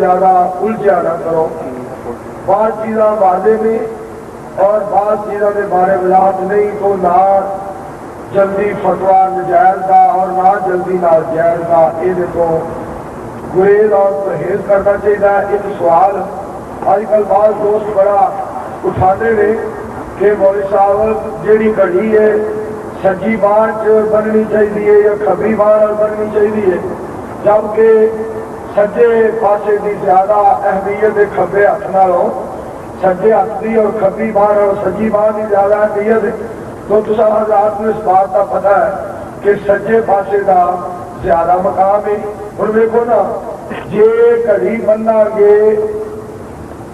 زیادہ الجھا نہ کرو. بعض چیزاں واضح میں اور بعض چیزوں کے بارے وضاحت نہیں تو نہ جلدی فتوا نجائز کا اور نہ جلدی ناجائز کا یہ تو گریز اور پرہیز کرنا چاہیے. ایک سوال آج کل بعض دوست بڑا اٹھاتے ہیں کہ مولوی صاحب جیڑی گھڑی ہے سجی بان بننی چاہیے یا کھبی بان بننی چاہیے، جبکہ سجے پاسے کی زیادہ اہمیت ہے کھبے ہاتھ نالوں، سجے ہاتھ کی اور کھبی بان اور سجی بان کی زیادہ اہمیت ہے. تو تصا حضرات کو اس بات کا پتہ ہے کہ سجے پاسے کا زیادہ مقام ہے. ہوں دیکھو نا جی گھڑی بننا گے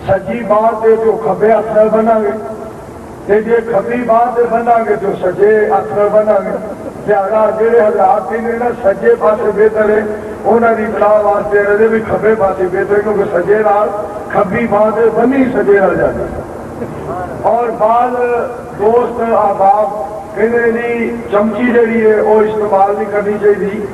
سجی بان سے جو کھبے ہاتھ نال بنا گے جی کھبی بان سے بنا گے تو سجے ہاتھ نال بنا گے. زیادہ جہے حضرات نے نا سجے پاسے بہتر ہے انہوں کی اطلاع واسطے رہے بھی کھبے پاسے بہتر کیونکہ سجے نال کھبی بان سے بنی سجے نال جاتی. اور بعض دوست احباب کہتے جی چمچی جہی ہے وہ استعمال نہیں کرنی چاہیے.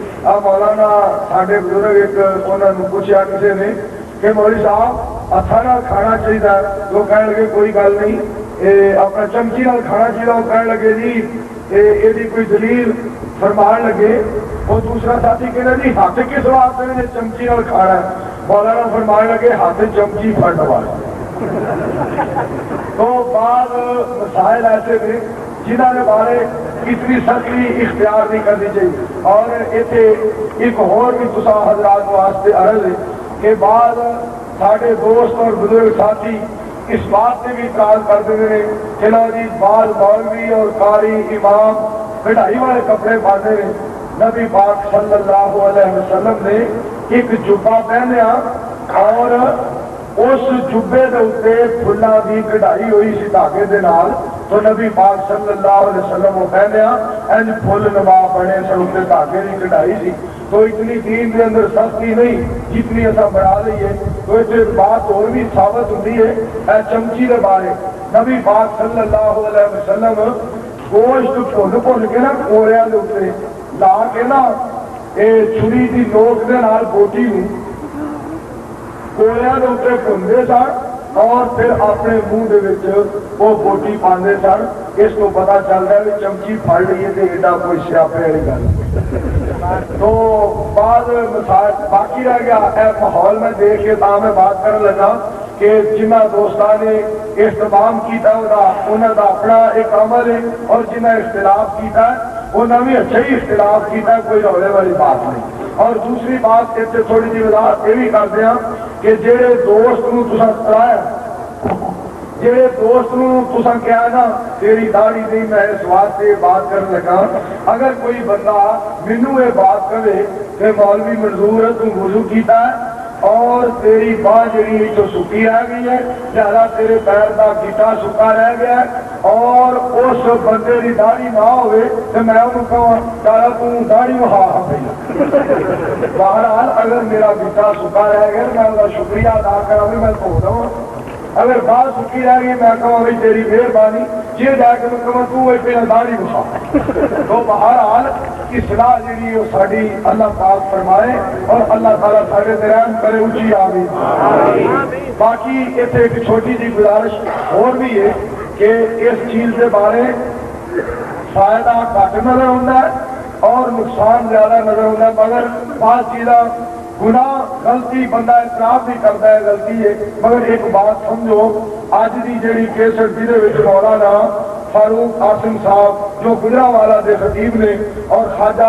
مولانا سارے بزرگ ایک انہوں نے پوچھا کسی نے کہ مولوی صاحب ہاتھوں نال کھانا چاہیے، تو کہنے لگے کوئی گل نہیں اپنا چمچی نال کھانا چاہیے. وہ کہنے لگے جی یہ کوئی دلیل فرمان لگے. وہ دوسرا ساتھی کہنا جی ہاتھ کس واسطے نے چمچی نال کھانا ہے. مولانا فرمان لگے ہاتھ چمچی پھڑ واسطے. تو بعض مسائل ایسے تھے جنہوں نے بارے اتنی سختی اختیار نہیں کرنی چاہیے. اور اتنے ایک اور بھی تصا حضرات واسطے عرض ہے کہ بعض سارے دوست اور بزرگ ساتھی اس بات سے بھی اعتراض کرتے ہیں کہ جی بعض مولوی اور قاری امام کڑھائی والے کپڑے پاتے ہیں. نبی پاک صلی اللہ علیہ وسلم نے ایک جبہ پہنیا اور اس جبے کے اتنے فلاں کی کڑھائی ہوئی سی دھاگے دے نال. تو نبی پاک صلی اللہ علیہ وسلم وہ پہنیا انج فل نما بنے سن اتنے دھاگے کی کڑھائی سی. تو اتنی دین کے اندر سختی نہیں جتنی اصا بڑھا لیے. تو اس بات اور بھی ثابت ہوتی ہے چمچی کے بارے. نبی پاک صلی اللہ علیہ وسلم گوشت بھن کے نا کوریا کے اتنے لا کے نا چھری کی نوک کے نال بوٹی کوریا کے اتنے بھنتے سن اور پھر اپنے منہ وہ بوٹی پاندے سن. اس کو پتا چلتا ہے کہ چمچی پھڑ لیے تو ایڈا کوئی سیاپے والی گل. تو بعد باقی رہ گیا ماحول میں دیکھ کے میں بات کرنے لگا کہ جنہ دوستان نے اہتمام کیا انہوں کا اپنا ایک عمل ہے اور جنہ اختلاف کیا انہوں نے اچھا ہی اختلاف کیا، کوئی رولے والی بات نہیں. اور دوسری بات اتنے تھوڑی جی وضاحت یہ بھی کرتے ہیں کہ جہے دوست کو تسا کرایا جہے دوست کو تسا کیا نا تیری داڑھی نہیں میں اس واسطے بات کرنے لگا اگر کوئی بندہ مینو یہ بات کرے کہ مولوی منظور ہے تم وضو کیتا ہے اور تیری باہ جڑی تو سکی رہ گئی ہے لہذا تیرے پیر کا گیٹا سکا رہ گیا ہے اور اس بندے کی داڑھی نہ ہوئے تو میں انہوں کہوں چاہا تم داڑھی وہا پہ. بہرحال اگر میرا گیٹا سکا رہ گیا میں ان کا شکریہ ادا کرا بھی میں دھو رہا ہوں. اگر بات سکی رہ گئی میں کہوں بھائی تیری مہربانی جی جا کے میں کہوں تو پہلے داڑھی وہا. تو بہرحال اصلاح جی وہ ساری اللہ پاک فرمائے اور اللہ تعالیٰ سارے درہم کرے اچھی آمین. باقی اتنے ایک چھوٹی جی گزارش اور بھی ہے کہ اس چیز کے بارے فائدہ گھٹ نظر آتا ہے اور نقصان زیادہ نظر آتا ہے. مگر بعض چیزاں گناہ غلطی بندہ اعتراف بھی کرتا ہے غلطی ہے. مگر ایک بات سمجھو اج کی جیڑی کیسٹ جہد مولانا فاروق قاسم صاحب جو گجرانوالا دے خطیب نے اور خواجہ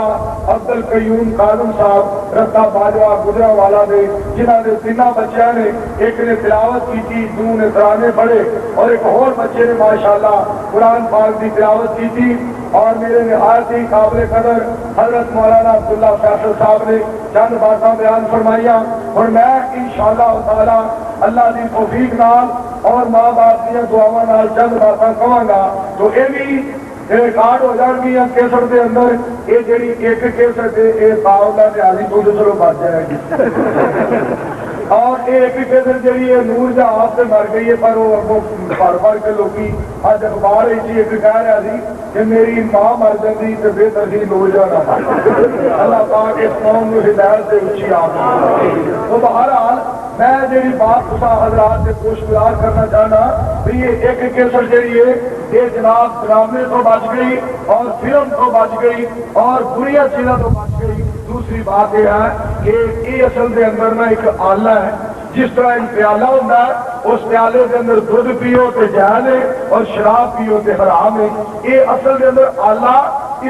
عبد القیوم کاظم صاحب رتا باجوہ گجرانوالا دے جنہوں نے تینوں بچوں نے ایک نے تلاوت کی دو نے ترانے پڑھے اور ایک اور بچے نے ماشاءاللہ قرآن پاک کی تلاوت کی اور میرے نہایت ہی قابل قدر حضرت مولانا عبداللہ فیصل صاحب نے چند باتیں بیان فرمائیاں. اور میں انشاءاللہ تعالی اللہ کی توفیق نال اور ماں باپ کی دعاواں نال چند باتیں کہاں گا تو یہ بھی ریکارڈ ہو جان گیا کیسٹ کے اندر. یہ جی ایک کیسٹ یہ پاؤں لحاظی تو چلو بچ جائے گی اور ایک کیسٹ جی ہے نور جہاز سے مر گئی ہے پر وہ پڑھ پڑھ کے لوگ اج اخبار ایک کہہ رہا سی کہ میری ماں مر جاتی تو بہتر سی نور جہاں اللہ پاک اس قوم کو ہدایت سے اچھی آ. تو بہرحال میں جی بات تصا حضرات سے پوش گزار کرنا چاہنا بھی یہ ایک قسم جہی ہے یہ جناب ڈرامے تو بچ گئی اور فلم تو بچ گئی اور بری چیزوں تو بچ گئی. دوسری بات یہ ہے کہ یہ اصل کے اندر نا ایک آلہ ہے. جس طرح ایک پیالہ ہوتا ہے اس پیالے کے اندر دودھ پیو تو جائز ہے اور شراب پیو تو حرام ہے. یہ اصل کے اندر آلہ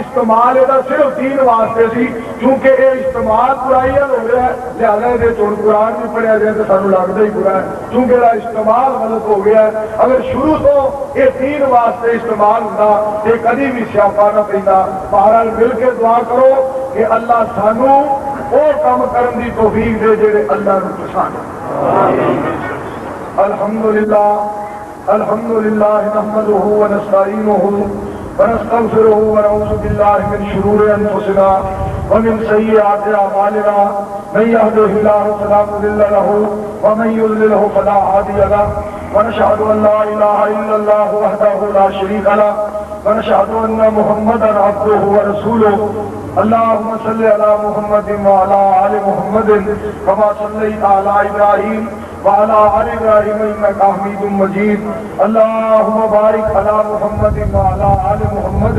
استعمال یہ صرف دین واسطے سی کیونکہ یہ استعمال برائی ہو رہا ہے لہٰذا یہ چون قرآن بھی پڑھیا جائے تو سانو لگتا ہی برا ہے کیونکہ یہ استعمال غلط ہو گیا ہے. اگر شروع تو یہ دین واسطے استعمال ہوتا یہ کدی بھی سیاپا نہ پیندا. بہرحال مل کے دعا کرو کہ اللہ سانو وہ کام کرنے کی توفیق دے جڑے اللہ کو پسند. الحمدللہ الحمدللہ نحمده ونستعینه ونستغفره ونعوذ بالله من شرور انفسنا ومن سيئات اعمالنا من يهده الله فلا مضل له ومن يضلل فلا هادي له ونشهد ان لا اله الا الله وحده لا شريك له ونشهد ان محمدا عبده ورسوله. اللهم صل على محمد وعلى ال محمد كما صليت على ابراهيم وعلى آل ابراہیم انک حمید مجید. اللهم بارک علی محمد وعلى آل محمد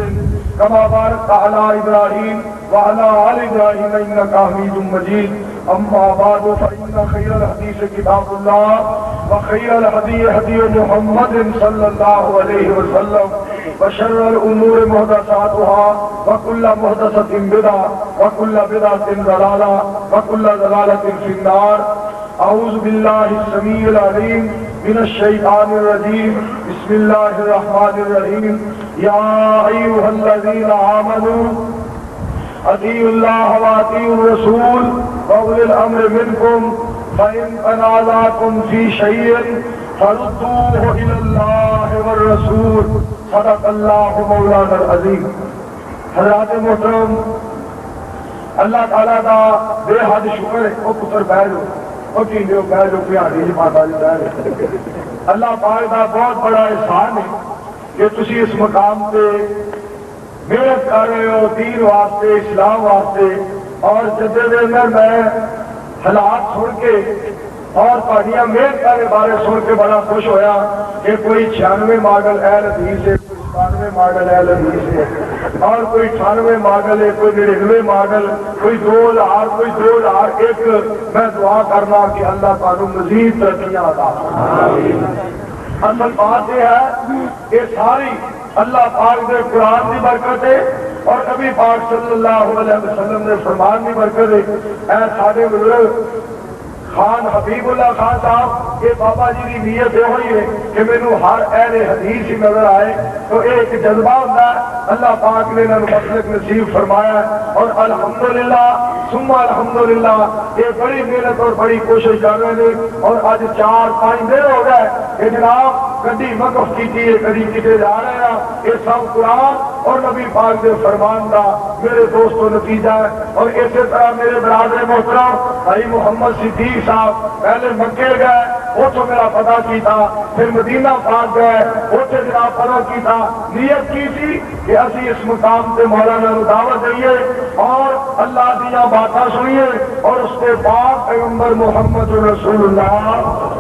كما بارکت علی ابراہیم وعلى آل ابراہیم انک حمید مجید. اما بعد فإن خیر الحدیث کتاب اللہ وخیر الهدی هدی محمد صلی اللہ علیہ وسلم وشر الامور محدثاتها وكل محدثة بدعة وكل بدعة ضلالة وكل ضلالة في النار. اعوذ باللہ السمیع العلیم من الشیطان الرجیم. بسم اللہ الرحمن الرحیم. یا ایھا الذین آمنوا اطیعوا اللہ واطیعوا الرسول واولی الامر منکم فإن تنازعتم فی شیء فردوه الی اللہ والرسول. صدق اللہ مولانا العظیم. حضرات محترم، اللہ تعالیٰ کا بے حد شکر ہے. وہ پتر بیٹھ جاؤ اللہ پاک کا بہت بڑا احسان ہے کہ تسی اس مقام پہ محنت کر رہے ہو دین واسطے اسلام واسطے. اور جدے دے اندر میں حالات سن کے اور تہاڈیاں محنت کے بارے سن کے بڑا خوش ہویا کہ کوئی 96 ماڈل اہل حدیث ہے، کوئی 97 ماڈل اہل حدیث ہے اور کوئی 98 ماڈل ہے، کوئی 99 ماڈل، کوئی 2000، کوئی 2001. میں دعا کرنا کہ اللہ تعالی مزید ترقیاں عطا فرمائے. اصل بات یہ ہے کہ ساری اللہ پاک کے قرآن کی برکت ہے اور نبی پاک صلی اللہ علیہ وسلم نے فرمان کی برکت ہے. اے سارے بزرگ خان حبیب اللہ خان صاحب، یہ بابا جی کی نیت یہ ہوئی ہے کہ مینو ہر اہل حدیث ہی نظر آئے تو ایک جذبہ ہوتا ہے. اللہ پاک نے انہوں نے مسلک نصیب فرمایا ہے اور الحمدللہ ثم الحمدللہ یہ بڑی محنت اور بڑی کوشش کر رہے ہیں. اور آج 4-5 دن ہو گئے کہ جناب کدی وقف کی کدی کتنے جا رہے ہیں. یہ سب قرآن اور نبی پاک کے فرمان کا میرے دوستوں نتیجہ ہے. اور اسی طرح میرے برادر محترم بھائی محمد صدیق صاحب پہلے مکے گئے، اتوں میرا پتا کیتا، پھر مدینہ پاک گئے، اتنے جناب پتا کیتا. نیت کی تھی کہ اسی اس مقام سے مولانا کو دعوت دئیے اور اللہ دیا باتیں سنیے اور اس کے بعد پیغمبر محمد رسول اللہ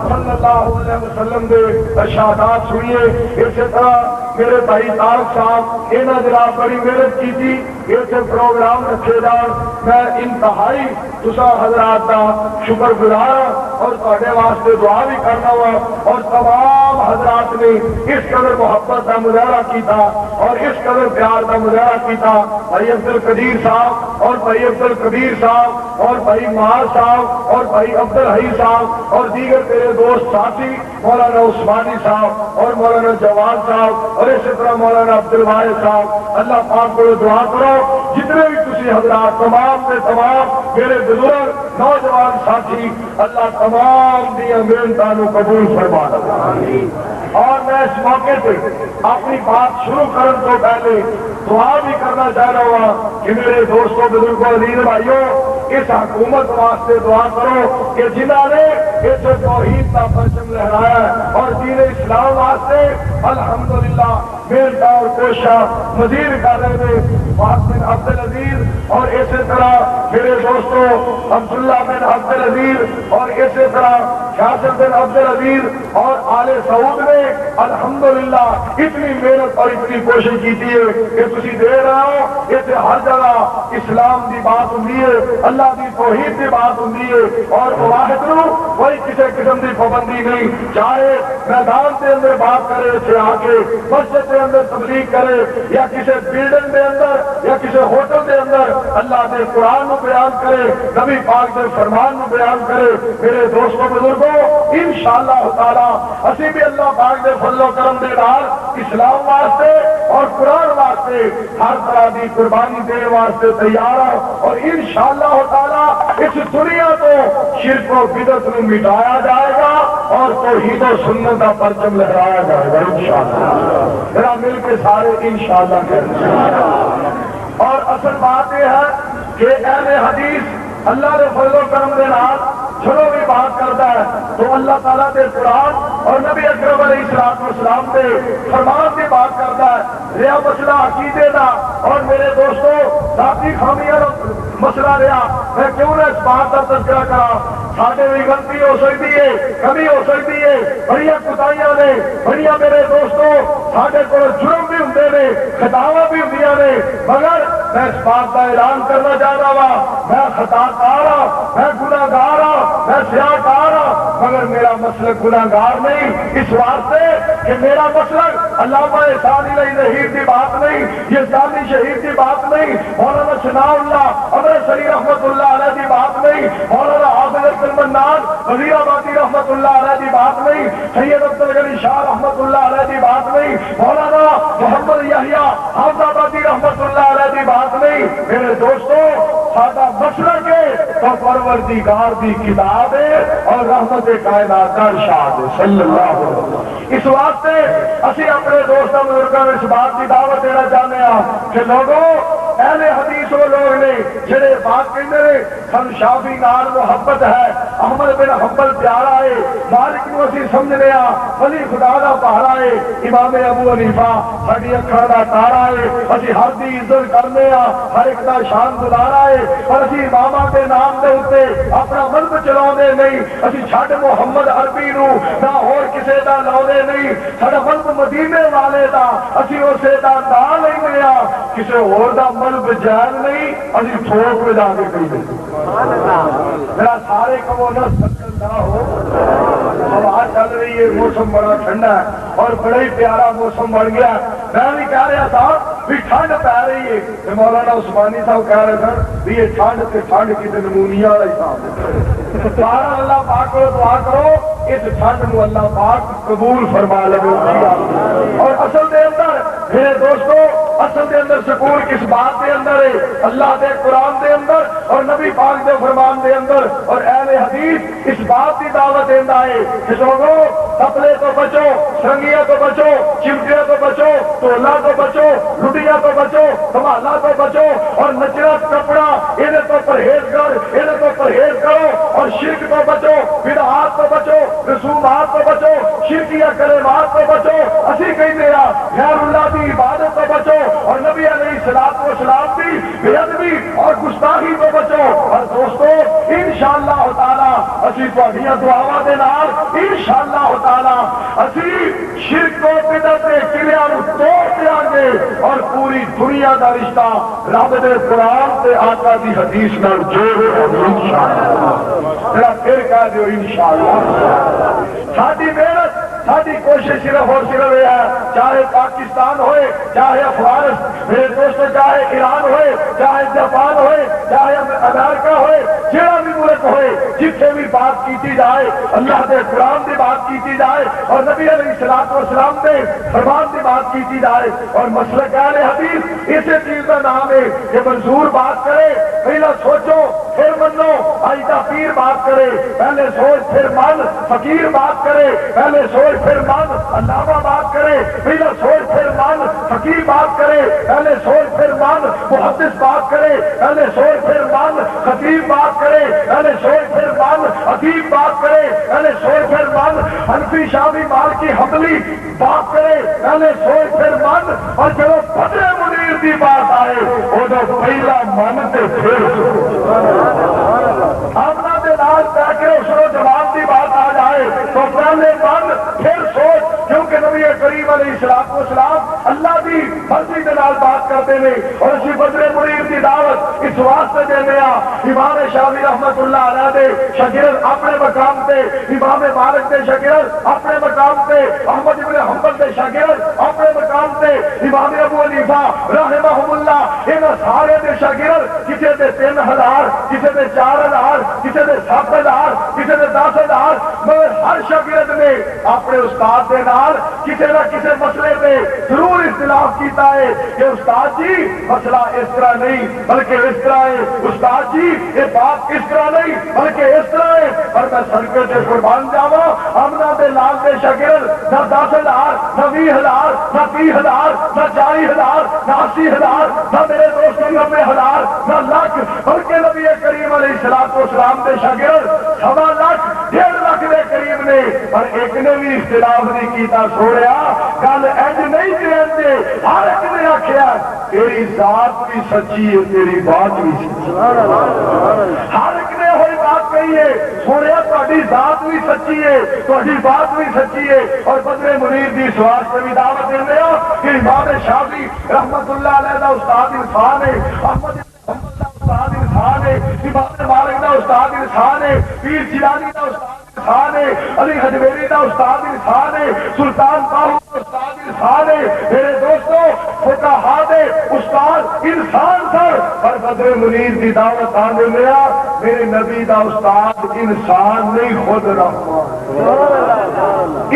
صلی اللہ علیہ وسلم کے ارشادات سنیے. اسی طرح میرے بھائی طارق صاحب انہوں نے جناب بڑی محنت کی تھی یہ پروگرام رکھے جان. میں انتہائی تسا حضرات کا شکر گزار اور تھوڑے واسطے دعا بھی کرنا ہوا. اور تمام حضرات نے اس قدر محبت کا مظاہرہ کیتا اور اس قدر پیار کا مظاہرہ کیتا. بھائی عبد القدیر صاحب اور بھائی عبد القدیر صاحب اور بھائی معاذ صاحب اور بھائی عبد الحی صاحب اور دیگر میرے دوست ساتھی مولانا عثمانی صاحب اور مولانا جواد صاحب اور اسی طرح مولانا عبد الواحد صاحب. اللہ پاک کو دعا کرو جتنے بھی تسی حضرات تمام سے تمام میرے بزرگ نوجوان ساتھی اللہ تمام دیا محنتوں قبول فرما. اور میں اس موقع پہ اپنی بات شروع کرنے تو پہلے دعا بھی کرنا چاہ رہا ہوں کہ میرے دوستوں بزرگوں عزیز بھائیوں اس حکومت واسطے دعا کرو کہ جنہوں نے اس توحید کا پرچم لہرایا ہے اور دین اسلام واسطے الحمدللہ محنت اور کوششاں مزید کر رہے ہیں فاض بن عبد العزیز اور اسی طرح میرے دوستوں عبداللہ بن عبد العزیز اور اسی طرح فیصل بن عبد العزیز اور آل سعود نے الحمدللہ اتنی محنت اور اتنی کوشش کی ہے کہ تسی دے رہے ہو اسے ہر جگہ اسلام کی بات ہوندی ہے اللہ کی توحید کی بات ہوندی ہے اور واحد نو کوئی کسی قسم کی پابندی نہیں چاہے میدان کے اندر بات کرے اسے آ کے مسجد کے اندر تبلیغ کرے یا کسی بلڈنگ کے اندر یا کسی ہوٹل کے اندر اللہ کے قرآن کو بیان کرے نبی پاک کے فرمان کو بیان کرے میرے دوستوں بزرگوں انشاءاللہ تعالی اسی بھی اللہ پاک کے فضل و کرم دے نال اسلام واسطے اور قرآن واسطے ہر طرح کی قربانی دینے واسطے تیار ہوں اور انشاءاللہ تعالی اس دنیا کو شرک و بدعت کو مٹایا جائے گا اور توحید و سنت کا پرچم لہرایا جائے گا انشاءاللہ میرا مل کے سارے انشاءاللہ کہتے ہیں اور اصل بات یہ ہے کہ اہل حدیث اللہ کے فضل و کرم دے نال چلو بھی بات کرتا ہے تو اللہ تعالیٰ کے قرآن اور نبی اکرم علیہ السلام کے فرمان کی بات کرتا ہے رہا مسئلہ عقیدے کا اور میرے دوستوں ذاتی خامیاں مسئلہ رہا میں کیوں نہ اس بات کا تذکرہ کرا ساڈے بھی غلطی ہو سکتی ہے کمی ہو سکتی ہے بڑی کوتاہیاں نے بڑی میرے دوستوں ساڈے کو جرم بھی ہوندے نے خطاواں بھی ہوندیاں نے مگر میں اس بات کا اعلان کرنا چاہتا ہوں میں خطا کار ہوں میں گناہ گار ہوں میں سیاہ کار ہوں مگر میرا مسلک گناہ گار نہیں اس واسطے کہ میرا مسلک علامہ احسان علیہ ظہیر کی بات نہیں یہ ثانی شہید کی بات نہیں مولانا ثناء اللہ امرتسری رحمت اللہ علیہ کی بات نہیں مولانا حافظ المنان وزیر آبادی رحمت اللہ علیہ کی بات نہیں سید عبدالغنی شاہ رحمت اللہ علیہ کی بات نہیں مولانا محمد یحییٰ حافظ آبادی رحمت اللہ علیہ کی بات نہیں میرے دوستوں سادہ مسلک ہے تو پروردگار کی کتاب ہے اور رحمت کائنات کا ارشاد ہے صلی اللہ علیہ وسلم اس واسطے اسی اپنے دوستوں بزرگوں اس بات کی دعوت دینا چاہتے ہیں کہ لوگوں اہل حدیث وہ لوگ نے جڑے بات کہتے ہیں سن شافی نال محبت ہے احمد بن حنبل پیارا ہے مالک نو اسی سمجھنے ہاں ولی خدا دا پہاڑا ہے امام ابو حنیفہ ساڈی اکھاں دا تارا ہے اسی ہر دی عزت کرنے ہاں ہر ایک دا شان دلارا ہے پر اسی اماماں دے نام دے اوتے اپنا مذہب چلاوندے نہیں اسی چھڈ محمد عربی نو نہ ہور کسے دا لاوندے نہیں ساڈا مذہب مدینے والے دا اسی اسے دا نام لیندے ہاں کسے ہور دا مذہب جائز نہیں ابھی ٹھوک میں جا کے کہی میرا سارے کمو نہ سکن نہ ہو ہوا چل رہی ہے موسم بڑا ٹھنڈا ہے اور بڑا ہی پیارا موسم بن گیا میں بھی کہہ رہا تھا بھی ٹھنڈ پی رہی ہے مولانا عثمانی صاحب کہہ رہے تھے بھی یہ ٹھنڈ کی نمونیا والا حساب سارا اللہ پاک کو دعا کرو اس ٹھنڈ کو اللہ پاک قبول فرما لے اور اصل دے اندر میرے دوستوں اصل دے اندر سکون کس بات دے اندر ہے اللہ دے قرآن دے اندر اور نبی پاک دے فرمان دے اندر اور اہل حدیث اس بات کی دعوت دینا ہے کہ لوگوں کپڑے تو بچو سنگیا تو بچو چمٹیا تو بچو ٹولا تو بچو لٹیا تو بچو دھمالا تو بچو اور نچنا کپڑا یہ تو پرہیز کر یہ تو پرہیز کرو اور شرک تو بچو بدعات تو بچو رسومات تو بچو شرکیہ کلمات تو بچو اسی کہتے ہیں غیر اللہ کی عبادت تو بچو اور نبی علیہ الصلوۃ والسلام کی بے ادبی اور گستاخی تو بچو اور دوستو انشاءاللہ تعالی اسی تہاڈیاں دعاواں دے نال انشاءاللہ تعالی اسی شرک و بدعت دے کلیاں نوں توڑ دیاں گے اور پوری دنیا دا رشتہ رب دے قرآن تے آقا دی حدیث نال جوڑ انشاءاللہ ذرا پھر کہہ دیو انشاءاللہ ساڈی محنت ساری کوشش صرف اور صرف یہ ہے چاہے پاکستان ہوئے چاہے افغانستان میرے دوستوں چاہے ایران ہوئے چاہے جاپان ہوئے چاہے امریکہ ہوئے جہاں بھی ملک ہوئے جتنے بھی بات کی جائے اللہ کے قرآن کی بات کی جائے اور نبی علیہ الصلوۃ والسلام کے فرمان کی بات کی جائے اور مسلک اہل حدیث اسی چیز کا نام ہے کہ منظور بات کرے پہلا سوچو پھر منو آئندہ پیر بات کرے پہلے سوچ پھر من فقیر بات کرے پہلے سوچ پھر من علامہ بات کرے پہلے سوچ پھر من فقیر بات کرے پہلے سوچ پھر من محدث بات کرے پہلے سوچ پھر من خطیب بات کرے پہلے سوچ پھر من ادیب بات کرے پہلے سوچ پھر من حنفی شافعی مالکی حنبلی بات کرے پہلے سوچ پھر من، اور جب بدر منیر کی بات آئے وہ جو پہلا من تے پھر آمنا دے نال کہہ کے اسرو جواب کی بات آ جائے تو پہلے من پھر سوچ، کیونکہ نبی کریم علیہ السلام اللہ کی مرضی کے نال بات کرتے ہیں، اور اسی بدر منیر کی دعوت اس واسطے دینے آ امام شافعی رحمت اللہ علیہ دے شاگرد اپنے مقام تے، امام مالک دے شاگرد اپنے مقام تے، احمد ابن حنبل دے شاگرد اپنے مقام تے، امام ابو حنیفہ رحمہ اللہ ان سارے دے شاگرد کسی دے 3000 کسی دے 4000 کسی دے 7000 کسی دے 10000، مگر ہر شاگرد نے اپنے استاد دے نال کسی نہ کسی مسئلے پہ ضرور اختلاف کیتا ہے کہ استاد جی مسئلہ اس طرح نہیں بلکہ اس طرح ہے، استاد جی یہ بات اس طرح نہیں بلکہ اس طرح ہے، پر میں سڑکے سے قربان جاوا امنا دے لال دے شاگرد نہ 10000 نہ 20000 نہ 30000 نہ 40000 نہ 80000 نہ میرے دوستوں 90000 نہ لاکھ، بلکہ نبی کریم علیہ السلام دے شاگرد 1.25 لاکھ 1.5 لاکھ دے قریب نے، پر ایک نے بھی اختلاف نہیں کیتا چھوڑیا گل اج نہیں کرتے، ہر ایک نے آخیا تیری ذات بھی سچی ہے تیری بات بھی سچی، ہر ایک نے وہی بات کہی ہے سونے تاری ذات بھی سچی ہے تاری بات بھی سچی ہے، اور بدر منیر کی سواس سے بھی دعوت دینے کہ امام شافعی رحمت اللہ علیہ کا استاد انسان ہے، احمد استاد انسان ہے، امام مالک کا استاد انسان ہے، پیر جیلانی کا استاد انسان ہے، علی حجویری کا استاد انسان ہے، سلطان باہو کا استاد انسان ہے، میرے دوستو فقہا دے استاد انسان سر، پر بدر منیر کی دعوت آنے لیا میرے نبی کا استاد انسان نہیں خود رحمان،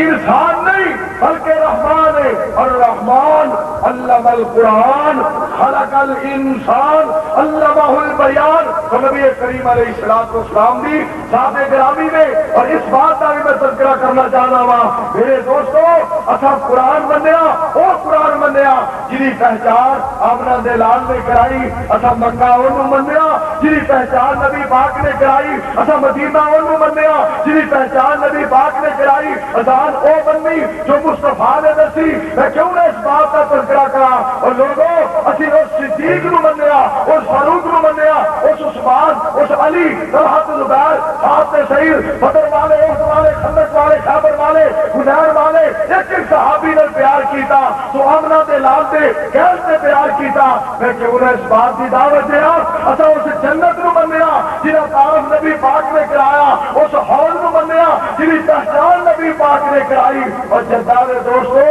انسان نہیں بلکہ رحمان ہے، اور رحمان علم القرآن خلق الانسان علمہ البیان، تو نبی کریم علیہ السلام دی صحابہ گرامی میں، اور اس بات کا بھی میں تذکرہ کرنا چاہنا وا میرے دوستو اصا قرآن منیا وہ قرآن منیا جی پہچان آمنہ دے لال نے کرائی، اصا مکہ انہوں منیا جی پہچان نبی پاک نے کرائی، اصا مدینہ انہوں منیا جی پہچان نبی پاک نے کرائی، اذان او بننی جو مصطفیٰ نے دسی، میں کیوں نہ اس بات کا تذکرہ کرا، اور لوگوں اسی اس صدیق نو منیا اس فاروق نو منیا اس عثمان اس علی طلحہ زبیر صاحب سعید بدر والے احد والے خندق والے خیبر والے حنین والے ایک ایک صحابی نے پیار کیتا، تو آمنہ دے لال دے گیس نے پیار کیتا، میں کیوں نہ اس بات کی دعوت دیا اصا اس جنت نو منیا جنہیں تعارف نبی پاک نے کرایا، اس ہال نو منیا جنہیں پہچان نبی پاک نے کرائی، اور جدہ دے دوستو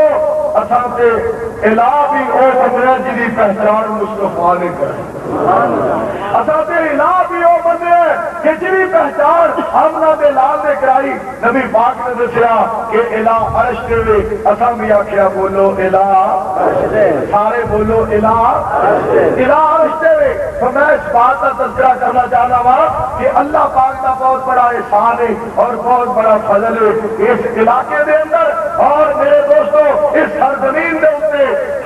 اصا تے الہ بھی او بندے جنہیں پہچان مصطفیٰ نے کرائی، اصا تے الہ بھی او بندے کہ جنہیں پہچان آمنہ دے لال نے کرائی، نبی پاک نے دسیا کہ الہ عرش دے، اصا بھی آخیا بولو الہ، سارے بولو الہ، الہ عرش دے، تو میں اس بات کا تذکرہ کرنا چاہتا ہوں کہ اللہ پاک کا بہت بڑا احسان ہے اور بہت بڑا فضل ہے اس علاقے دے اندر، اور میرے دوستو اس سرزمین دے اوپر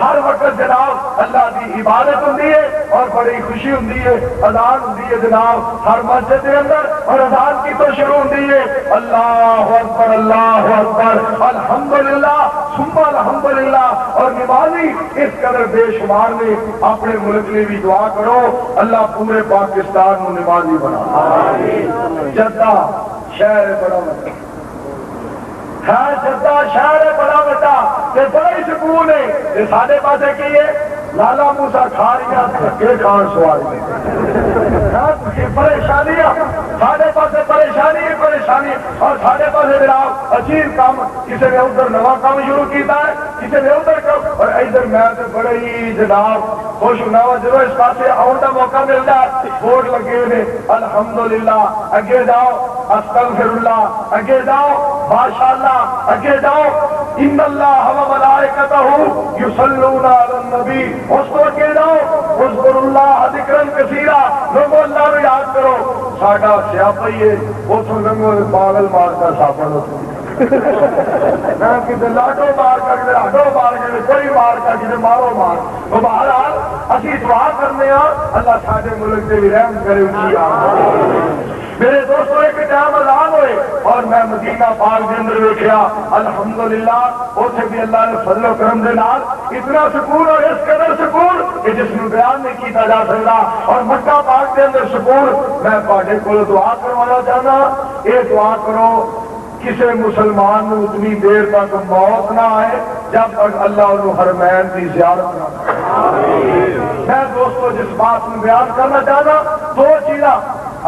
ہر وقت جناب اللہ کی عبادت ہوندی ہے اور بڑی خوشی ہوندی ہے، اذان ہوندی ہے جناب ہر مسجد دے اندر، اور اذان کی تو شروع ہوندی ہے اللہ اکبر الحمدللہ ثم الحمدللہ، اور نمازی اس قدر بے شمار نے اپنے ملک میں بھی دعا کرو اللہ پورے پاکستان میں نمازی بنا، جدہ شہر بڑا بڑا ہے، جدہ شہر بڑا بڑا کہ بڑا ہی سکون ہے، یہ سارے پاسے کی ہے لالا موسا کھاریاں تھکے کھان سواری پریشانیاں سارے پاسے پریشانی ہی پریشانی، اور سارے پاسے جناب عجیب کام، کسی نے ادھر نواں کام شروع کیتا ہے کسی نے ادھر کام، اور ادھر میں تو بڑے ہی جناب خوش ہونا وا جب اس پاسے آن کا موقع ملتا ہے، بورڈ لگے ہوئے الحمدللہ اگے جاؤ استغفر اللہ اگے جاؤ ماشاءاللہ اگے جاؤ ان اللہ و ملائکتہ یصلون علی النبی، اس کو اگے جاؤ اذکر اللہ ذکرا کثیرا، لوگوں اللہ کو یاد کرو، ساڈا سیاپا ہی ہے اتوں لنگو پاگل مار کر ساپن کسی لاڈو مار کر کسی لاڈو مار کر کوئی مار کر کسی مارو مار، تو بہرحال اسی دعا کرنے ہاں اللہ سارے ملک سے بھی رحم کرے اچھی میرے دوستو ایک ٹائم اذان ہوئے اور میں مدینہ پاک کے اندر دیکھا الحمدللہ اتنے بھی اللہ نے فضل و کرم دے نال اتنا سکون اور اس قدر سکون کہ جس میں بیان نہیں کیتا جا سکتا. اور مکہ پاک کے اندر سکون میں تواڈے کول دعا کروانا چاہنا. یہ دعا کرو کسی مسلمان نو اتنی دیر تک موت نہ آئے جب تک اللہ انہوں حرمین کی زیارت نہ کرے. میں دوستو جس بات میں بیان کرنا چاہنا دو چیزاں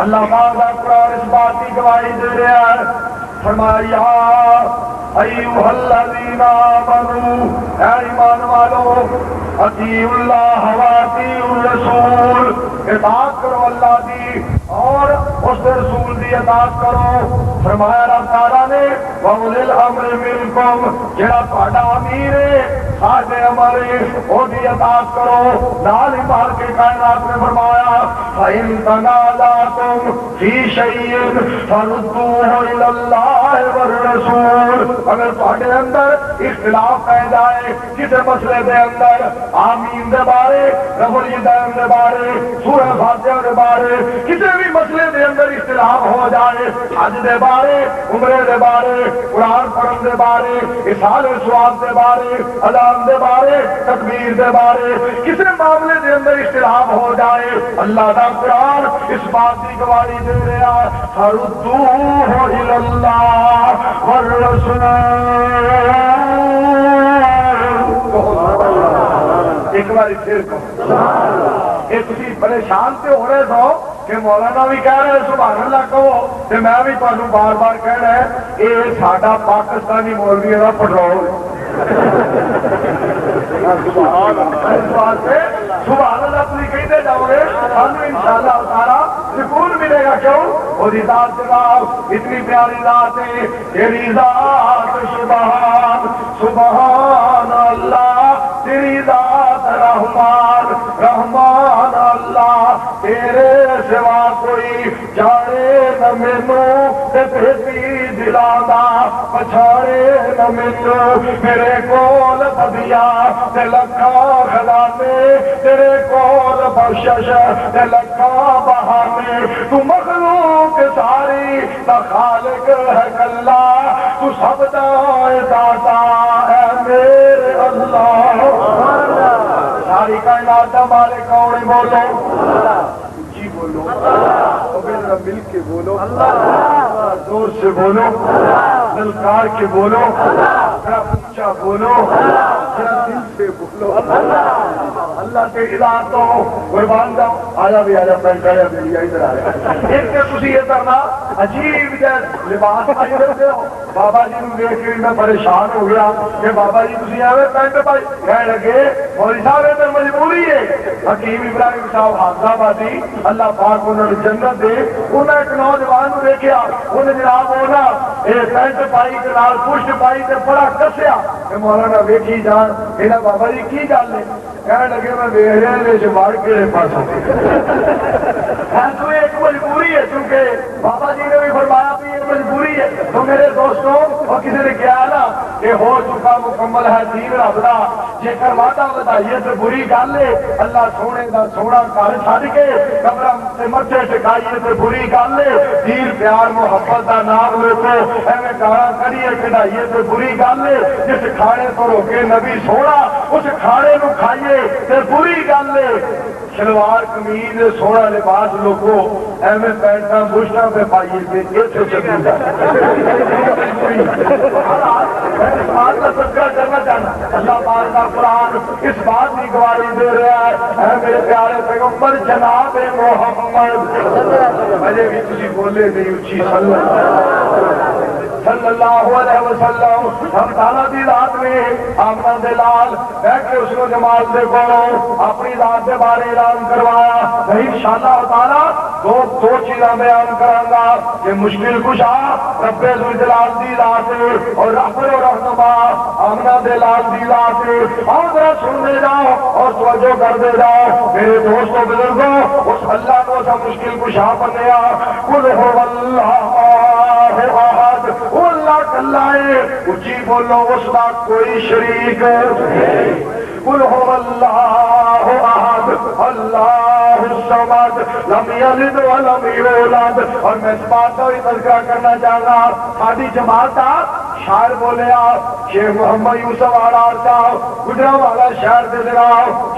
اللہ پاک کا قرآن اس بات کی گواہی دے رہا ہے. فرمایا ایھا الذین آمنوا اے ایمان والو اطیعوا اللہ و اطیعوا الرسول اطاعت کرو اللہ دی اور اس رسول دی اطاعت کرو. فرمایا رب تعالیٰ نے وَأُولِي الْأَمْرِ مِنْكُمْ جڑا تہاڈا امیر ہے ساڈے امر او دی اطاعت کرو. نال ہی مال کے کائنات نے فرمایا فَإِن تَنَازَعْتُمْ فِي شَيْءٍ فَرُدُّوهُ إِلَى اللَّهِ وَالرَّسُولِ اگر تہاڈے اندر اختلاف پہ جائے کسی مسئلے دے اندر آمین دے بارے رب الیدین دے بارے سورہ فاتحہ دے بارے کسی بھی مسئلے دے اندر اختلاف ہو جائے حج دے بارے عمرے دے بارے قرآن پڑھن دے بارے اصحال ثواب دے بارے اذان دے بارے تکبیر دے بارے کسی معاملے دے اندر اختلاف ہو جائے اللہ کا قرآن اس بات کی گواہی دے رہا ہے فردوہ الی اللہ والرسول. ایک بار پھر کہ تھی پریشان تو ہو رہے ہو کہ مولانا بھی کہہ رہے سبحان اللہ کہو تو میں بھی تمہیں بار بار کہہ رہا ہے یہ ساڈا پاکستانی مولوی کا پٹرول. سبحان اللہ تھی کہتے جاؤ گے ہمیں انشاءاللہ تعالی سکون ملے گا. کیوں وہ ذات جناب اتنی پیاری ذات ہے تیری ذات سبحان سبحان اللہ تیری ذات رحمان رحمان اللہ تیرے سوا کوئی جانے نہ مینو بھیتی دلانا پچھاڑے نہ مینو میرے کول بدیا تے لکھا خزانے تیرے کول بخشش تے لکھا بہانے تو مخلوق ساری تا خالق ہے کلا تو سب دا داتا ہے میرے اللہ. ساری کائنات کا مالک کون ہے بولو جی بولو ذرا مل کے بولو زور سے بولو للکار کے بولو ذرا اونچا بولو ذرا دل سے بولو اللہ کے ذات ہو قربان جاؤ. آجا بھی آجا پینٹ آیا میری ادھر آیا ایک کہ تسی یہ کرنا عجیب جیسے لباس پائی رکھتے ہو. بابا جی نے دیکھ کے میں پریشان ہو گیا کہ بابا جی تسی آئے پینٹ پائی کہنے لگے مولوی صاحب یہ تو مجبوری ہے. حکیم ابراہیم صاحب حافظ آبادی اللہ پاک انہوں نے جنت دے انہیں ایک نوجوان کو دیکھا انہیں جناب ہونا یہ پینٹ پائی کے نال پشت پائی تے بڑا کسیا کہ مولانا ویکھی جان میرا بابا جی کی گل ہے کہنے لگے میں ویخ رہا جماڑ کہڑے پاس تو ایک مجبوری ہے کیونکہ بابا جی نے بھی فرمایا بھی یہ مجبوری ہے. تو میرے دوستوں اور کسی نے کیا نا کہ ہو چکا مکمل ہے دین رب دا جے کر وعدہ ودائیے تو بری گل ہے اللہ سونے دا سونا گھر چھڈ کے قبراں تے متھے ٹکائیے تو بری گل ہے. دین پیار محبت دا نام لکھو ایویں گالاں کڈیے کڈائیے تو بری گل ہے. جس کھانے تو روکے نبی سونا اس کھانے نو کھائیے تے بری گل ہے. شلوار قمیض سونا لباس لوگو ایویں پینٹاں بشٹاں پہ پائیے تھے اتنے چکی صدقہ کرنا چاہنا. اللہ پاک کا قرآن اس بات کی گواہی دے رہا ہے اے میرے پیارے پیغمبر جناب محمد مجھے بھی تسی بولے نہیں اچھی صلی اللہ علیہ وسلم ہم تعالیٰ دی ذات میں آمنہ دلال بیٹھ کے اس کو جمال دے کو اپنی ذات کے بارے اعلان کروایا. انشاءاللہ تعالیٰ دو چیزاں بیان کروں گا کہ مشکل کشا رب ذوالجلال دی ذات اور رحمت و رحمہ آمنہ دلال دی ذات. اور ذرا سننے جاؤ اور توجہ کر دے جاؤ میرے دوستوں بزرگوں اس اللہ کو سا مشکل کشا بنیا قل هو اللہ احد وہ اللہ کلا ہے. اچھی بولو اس کا کوئی شریک قل هو اللہ احد اللہ الصمد لم یلد ولم یولد. اور میں اس بات کا بھی تذکرہ کرنا چاہوں گا ساری جماعت شاعر بولیا شیخ محمد یوسف آرار صاحب گجرانوالہ شہر دے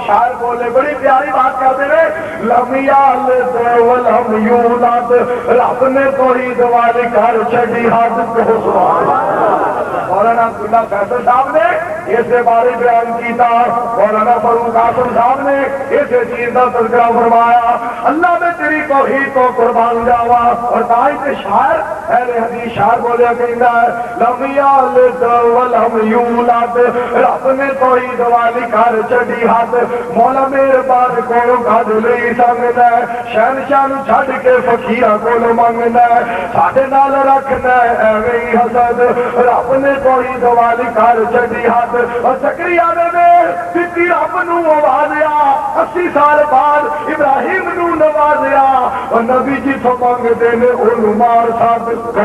شاعر بولے بڑی پیاری بات کرتے ہیں لم یلد ولم یولد رب نے توحید والی گھر چڑی حد کو سبحان اللہ. مولانا عبداللہ فیصل صاحب نے اس بارے بیان کیتا. مولانا فاروق قاسم صاحب نے اس چیز کا تذکرہ فرمایا اللہ میں تیری توحید کو قربان جاوا. اور تائی کے شاعر اہل حدیث شاعر بولیا کہندا ہے لم یلد ولم یولد رب نے توحید والی گھر چڑی ہاتھ. مولا مہربان کولوں گھر لئی سنگدا ہے شہنشاہ نوں چھڈ کے فقیراں کولوں منگدا ہے ساڈے نال رکھنا ہے ایویں ہی حسد. رب نے توحید والی گھر چڑی ہاتھ. اور زکریا نے دتی رب نوں آوازیا 80 سال بعد ابراہیم نوں نوازیا. اور نبی جی تو منگدے نے اونوں مار ثابت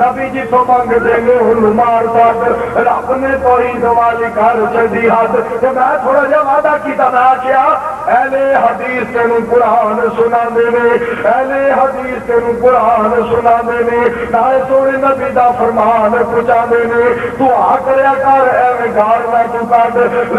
نبی جی تو منگدے نے اونوں مار ثابت. رب نے توحید والی گھر چڑی ہاتھ. تے میں تھوڑا جہا وعدہ کیتا میں کیا اہل حدیث تینوں قرآن سناندے نے اہل حدیث تینوں قرآن سناندے نے نائے سونے نبی دا فرمان پہنچاندے نے. تو آ کریا کر ایویں گار نہ تو کڈ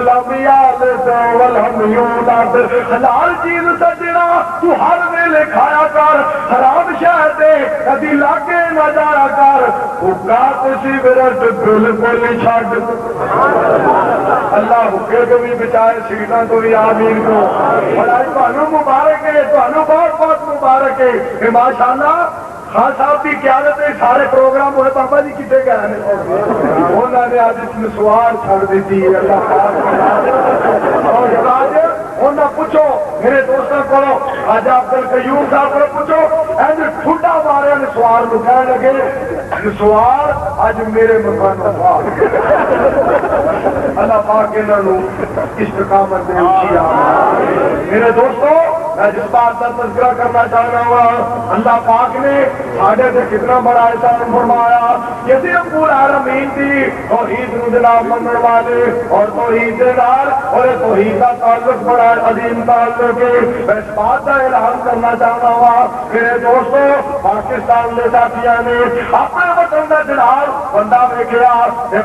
لم یلد ولم یولد. حلال چیز سجنا تو ہر ویلے کھایا کر حرام شہر دے کدی لاگے نہ جایا کر. حکا تسی ورت بالکل چھڈ اللہ حکے کو بھی بچائے سیٹاں تو بھی آمین کو. بڑائی تمہوں مبارک ہے تمہوں بہت بہت مبارک ہے کہ ماشاءاللہ خان صاحب کی قیادت میں سارے پروگرام ہوئے بابا جی کتنے گئے ہیں انہوں نے آج اس نسوار چھڑ دیتی ہے اللہ پاک. اور آج انہوں پوچھو میرے دوستوں کو آج عبد القیوم صاحب کو پوچھو ایج ٹھنڈا مارے نسوار کو کہنے لگے نسوار آج میرے مکان نسوار. اللہ پاک انہوں استقامت دے میرے دوستوں. میں جس بات کا تذکرہ کرنا چاہ رہا ہوں اللہ پاک نے ساڈے سے کتنا بڑا احسان فرمایا. جیسے رب العالمین دی توحید نو جناب منن والے اور توحید دے نال اور توحید کا تعلق بڑا عظیم تعلق ہے. میں اس بات کا اعلان کرنا چاہتا ہوں میرے دوستوں پاکستان کے ساتھیوں نے اپنے وطن کا جناب بندہ ویکھیا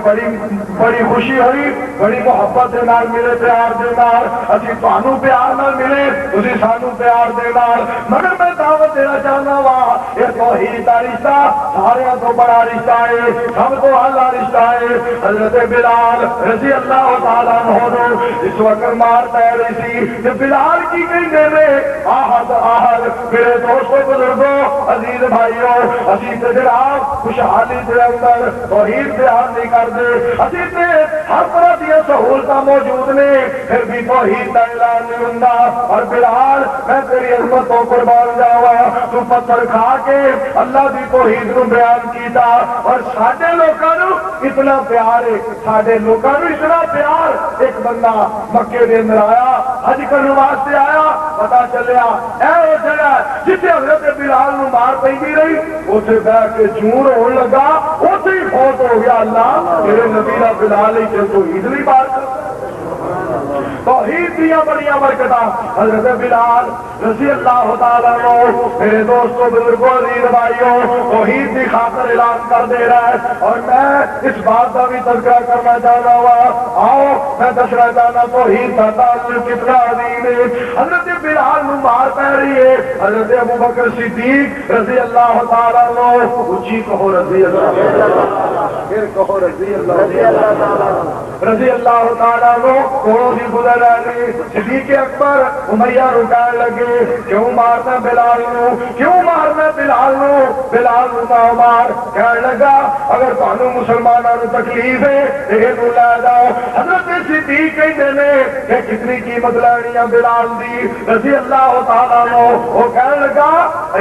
بڑی خوشی ہوئی بڑی محبت دے نال ملے پیار دے نال اسی تانوں پیار نال ملے تسی سانوں پیار دے نال. مگر میں دعوت دینا چاہنا وا یہ توحید کا رشتہ سارے تو بڑا رشتہ ہے سب تو اعلیٰ رشتہ ہے. حضرت بلال رضی اللہ تعالیٰ عنہ اس وقت مار پہ رہی سی کہ بلال کی کہنے میں آہد آہد. میرے دوستوں بزرگوں عزیز بھائیوں اسی تے جناب خوشحالی دے اندر توحید بیان نہیں کرتے اسی تے ہر طرح دی سہولتاں موجود نے پھر بھی توحید کا اعلان نہیں ہوندا. اور بلال میں تیری عظمت تو قربان جاوا تو پتھر کھا کے اللہ دی توحید نو بیان کیتا. اور ساڈے لوکاں نو اتنا پیار ہے ساڈے لوکاں نو اتنا پیار ایک بندہ مکے دے اندر آیا حج کرنے واسطے آیا پتا چلیا اے وہ جگہ جتھے حضرت بلال نو مار پئی رہی اوتھے بیٹھ کے جون ہون لگا اوتھے ہی فوت ہو گیا. اللہ میرے نبی دا بلال ہی تے توحید نہیں بات توحید دیا بڑی برکتاں. حضرت بلال رضی اللہ تعالیٰ عنہ میرے دوستوں بزرگوں عزیز بھائیوں توحید کی خاطر اعلان کر دے رہا ہے. اور میں اس بات کا بھی تذکرہ کرنا چاہتا ہوں آؤ میں دسنا چاہتا توحید کا تعلق کتنا عظیم ہے. حضرت بلال نو مار پہ رہی ہے حضرت ابو بکر صدیق رضی اللہ تعالیٰ عنہ اونچی کہو رضی اللہ پھر کہو رضی اللہ رضی اللہ تعالیٰ عنہ کوڑوں سے گزر رہے. صدیق اکبر امیہ رکائے لگے کیوں مارنا بلال نو کیوں مارنا بلال نو بلال نو نہ مار. کہنے لگا اگر تانوں مسلمانوں کو تکلیف ہے یہ نو لے جاؤ. حضرت صدیق کہتے نے کہ کتنی قیمت لینی ہے بلال دی رضی اللہ تعالیٰ عنہ. وہ کہنے لگا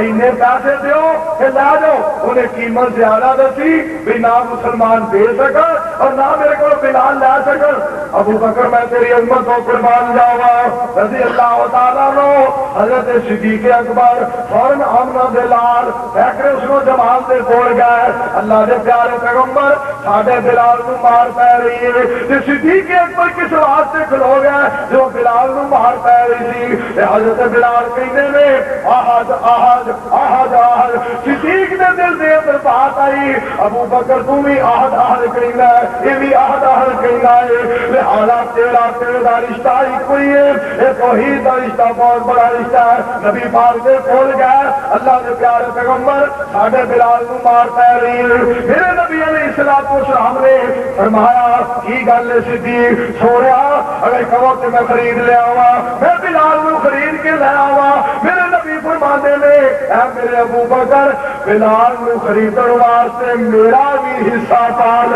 اینے پیسے دیو کہ لے جاؤ. انہیں قیمت زیادہ دسی بھی نہ مسلمان دے سکن اور نہ میرے کو بلال لے سکن. ابو بکر میں تیری عظمت کو قربان جاوا رضی اللہ تعالیٰ عنہ حضرت صدیق اکبر فوراً آمنہ دے لال فیکرے اس کو جمال دے کوڑ گئے اللہ دے پیارے پیغمبر ساڑھے بلال کو مار پہ رہی ہے کہ صدیق اکبر کس واسطے کھلو گئے جو بلال کو مار پہ رہی تھی حضرت بلال کہنے میں آہد آہد آہد آہد صدیق نے دل دے اندر بات آئی ابو بکر تم ہی آہد آہد کہنا ہے یہ بھی آہد آہد کہنا ہے لہذا تیرا تیرے دا رشتہ ہی کوئی ہے یہ توحید دا رشتہ بہت بڑا رشتہ ہے نبی پاک سے کھول گئے اللہ کے پیارے پیغمبر ساڑھے بلال کو مار پہ رہی ہے میرے نبی علیہ السلام نے فرمایا کی گل صدیق سوڑیا اگر کہو کہ میں خرید لے آوا میں بلال کو خرید کے لے آوا میرے نبی فرمانے میں اے میرے ابو بکر بلال کو خریدن واسطے میرا بھی حصہ پال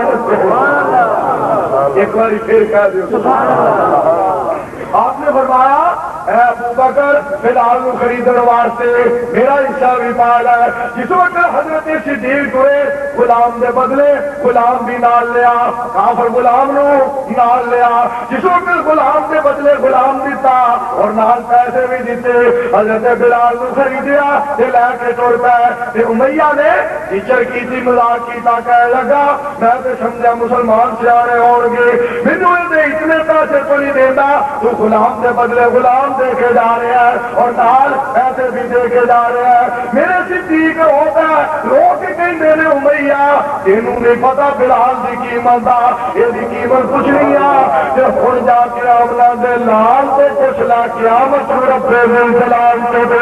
ایک بار پھر کہہ دیو آپ نے فرمایا اے ابو بکر بلال کو خریدن واسطے میرا حصہ بھی پال ہے جس وقت حضرت صدیق ہوئے غلام دے بدلے غلام بھی نال لیا کافر غلام نو نال لیا جس وقت غلام دے بدلے غلام دیتا اور نال پیسے بھی دیتے حضرت بلال کو خریدیا تے لے کے ٹر پے امیہ نے ٹیچر کی تھی مذاق کیتا کہنے لگا میں تے سمجھا مسلمان سیانے ہون گے مینوں اتنے پیسے تو نہیں دیتا تو غلام دے بدلے غلام دے کے جا رہے ہیں اور نال پیسے بھی دے کے جا رہے ہیں میرے صدیق ہوتا ہے لوگ کہندے نے امیہ تینوں نہیں پتا بلال دی قیمت دا یہ دی قیمت کچھ نہیں ہے کہ ہن جا کے آمنا دے لال تے کچھ لا قیامت رب الجلال تے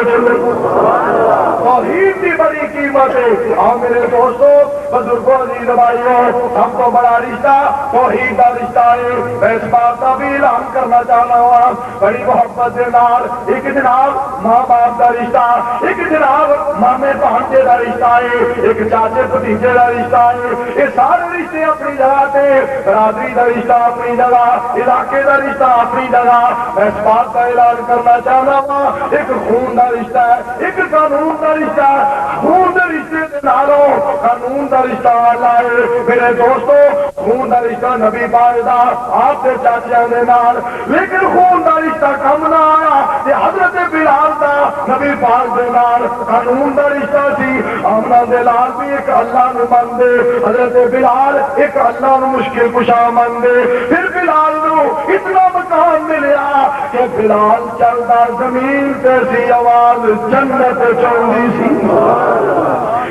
توحید دی بڑی قیمت ہے اور میرے دوستو بزرگوں عزیز بھائیوں سب کو بڑا رشتہ توحید دا رشتہ ہے میں اس بات کا بھی اعلان کرنا چاہنا ہوں بڑی محبت دے نال ایک جناب ماں باپ دا رشتہ ایک جناب مامے بھانجے دا رشتہ ہے ایک چاچے بھتیجے دا رشتہ ہے یہ سارے رشتے اپنی جگہ تے برادری دا رشتہ اپنی جگہ علاقے دا رشتہ اپنی جگہ میں اس بات کا اعلان کرنا چاہنا ہوں ایک خون دا رشتہ ہے ایک قانون دا رشتہ ہے خون دے رشتے دے نالوں قانون دا رشتہ اللہ ہے میرے دوستو خون دا رشتہ نبی پاک دا آپ کے چاچیاں دے نال لیکن خون دا رشتہ کم نہ آیا کہ حضرت بلال دا نبی پاک دے نال قانون دا رشتہ سی آمنہ دے لال بھی ایک اللہ نو مندے حضرت بلال ایک اللہ نو مشکل کشا مندے پھر بلال نو اتنا مقام ملیا کہ بلال چلدا زمین تے سی آواز جنت چوندی سی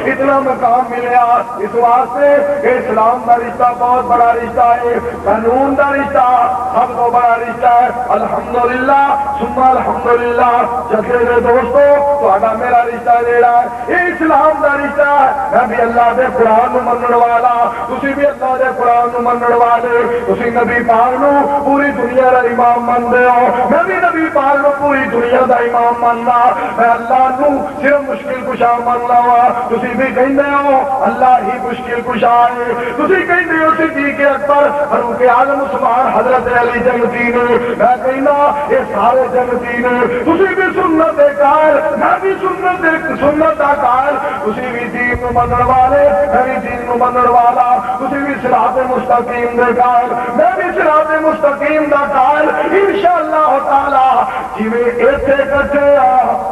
اتنا مقام ملیا اس واسطے کہ اسلام کا رشتہ بہت بڑا رشتہ ہے قانون کا رشتہ سب کو بڑا رشتہ ہے الحمدللہ ثم الحمدللہ جیسے میرے دوستو تہاڈا میرا رشتہ جیڑا ہے یہ اسلام کا رشتہ ہے میں بھی اللہ دے قرآن نو منن والا تسی بھی اللہ دے قرآن نو منن والے تسی نبی پاک نو پوری دنیا دا امام مندے ہو میں بھی نبی پاک نو پوری دنیا دا امام مننا میں اللہ نو صرف مشکل کشا مننا وا تسی بھی کہندے ہو اللہ ہی مشکل کشا ہے تسی کہندے ہو صدیق اکبر فاروق اعظم عثمان حضرت علی جنتی نے میں کہنا یہ سارے جنتی نے تسی بھی سنت دے قائل میں بھی سنت دا قائل تسی بھی دین نو منن والے میں بھی دین نو منن والا تسی بھی صراط مستقیم دے قائل میں بھی صراط مستقیم دا قائل انشاءاللہ تعالی جویں ایتھے کٹھے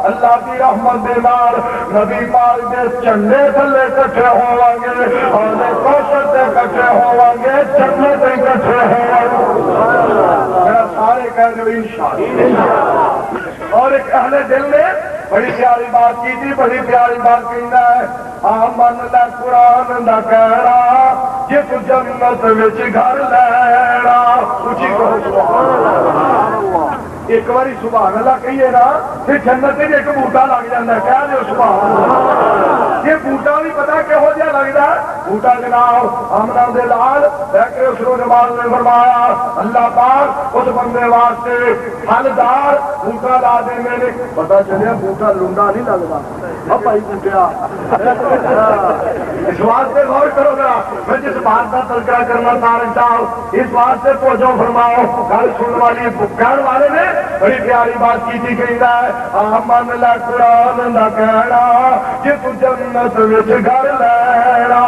اللہ دی رحمت دے نال نبی پاک دے چنڈے تھلے کٹھے ہوواں گے اور کوثر تے کٹھے ہوواں گے جنت تے کٹھے ہوواں گے میرا سارے کہہ دو انشاءاللہ اور ایک اہل دل نے بڑی پیاری بات کی تھی بڑی پیاری بات کہنا ہے آمن لے قرآن دا کہنا جے تو جنت وچ گھر لینا اونچی کہو سبحان اللہ ایک باری سبحان اللہ کہیے نا پھر جنت میں ایک بوٹا لگ جاتا ہے کہہ دو سبحان اللہ یہ بوٹا بھی پتا کہو جہا لگتا ہے بوٹا جناب آمنہ دے لال بیٹھے اس کو نماز نے فرمایا اللہ پاک اس بندے واسطے پھلدار بوٹا لا دے میرے پتا چلیا بوٹا لنڈا نہیں لگتا اب بھائی بوٹیا اس واسطے غور کرو گا میں جس بات کا تذکرہ کرنا چاہتا ہوں اس بات سے پوچھو فرماؤ گل سننے والی کہنے والے نے بڑی پیاری بات کی تھی کہنا ہے آمن لے قرآن دا کہنا جے تو جنت وچ گھر لینا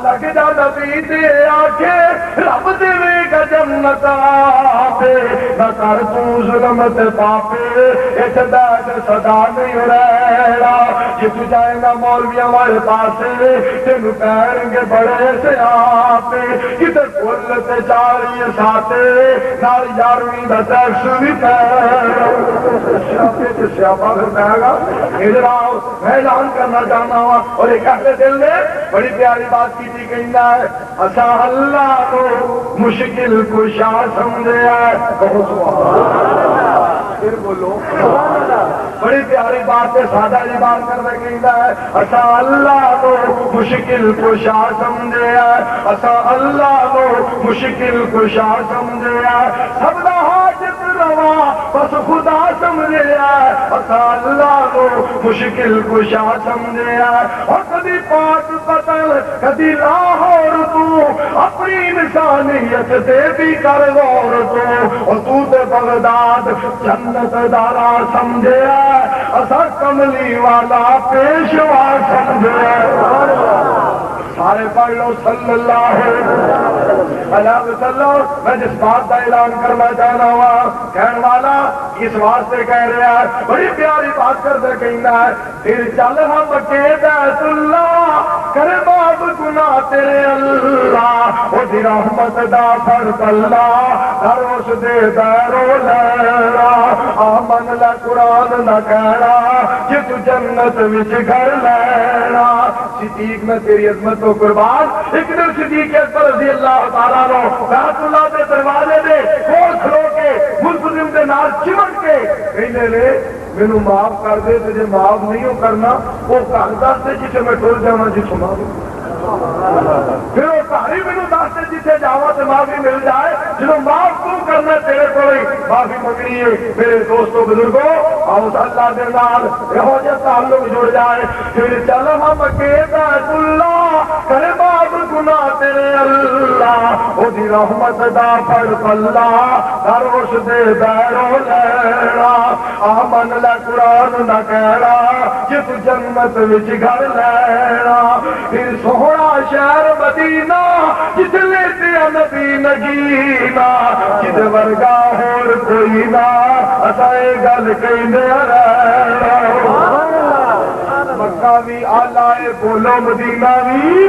لگ جا نبی دے آکھے رب دے گجے جنت آپے نہ کر تو ظلم تے پاپے اس بیٹھ صدا نہیں رہنا جی تو جائے گا مولویاں والے پاسے تینوں کہیں گے بڑے سے آپے کدھر کل تے چاری ساتے نال یارویں دا ٹیکس بھی سیاپا پھر کہے گا ادھر آؤ میں اعلان کرنا چاہنا ہوں اور ایک اہل دل نے بڑی پیاری بات کی تھی کہنا ہے اسا اللہ کو مشکل کشا سمجھا کہو سبحان اللہ پھر بولو بڑی پیاری بات ہے سادہ جی بات کرنا کہنا ہے اسا اللہ کو مشکل کشا سمجھا اسا اللہ کو مشکل کشا سمجھا سب دا حاجت روا بس خدا سمجھا اسا اللہ کو مشکل کشا سمجھا اور کدی پاک قتل کدی لاہور تو اپنی انسانیت دے بھی کر غور تو تے بغداد جنت دارا سمجھا اسا کملی والا پیشوا سمجھا سارے پڑھ لو صلی اللہ علیہ وسلم میں جس بات کا اعلان کرنا چاہنا ہوا کہنے والا اس واسطے کہہ رہا ہے بڑی پیاری بات کرتے کہنا ہے پھر چل ہم کے بیت اللہ کرے باب گناہ تیرے اللہ وہ دی رحمت دا فرق اللہ در اس دے دیرو لینا آمن لے قرآن نہ کہنا جی تو جنت وچ گھر لینا صدیق میں تیری عظمت کو قربان ایک دن صدیق اکبر رضی اللہ تعالیٰ نو بیت اللہ دے دروازے دے کول کھلو کے ملتزم دے نال چمٹ کے کہنے لے مینو معاف کر دے تجھے معاف نہیں ہو کرنا وہ گھر دس دے جسے میں ٹر جانا جسے معاف پھر وہ گھر مینو دس دے جسے جاوا تو معافی مل جائے جنہوں معاف تو کرنا تیرے کو معافی منگنی ہے میرے دوستوں بزرگوں آؤ اللہ دے نال یہو جہاں تعلق جڑ جائے پھر چل ہم کے بیت اللہ کرے باب گناہ تیرے اللہ وہ دی رحمت دا فرق اللہ در اس دے دیرو لینا آمن لے قرآن نہ کہنا جت جنت وچ گھر لینا پھر سوہنا شہر مدینہ جت لیتے نبی نگینا جت ورگا ہور کوئی نہ اسائے گل کہندے رہنا مکہ بھی آلہ ہے بولو مدینہ بھی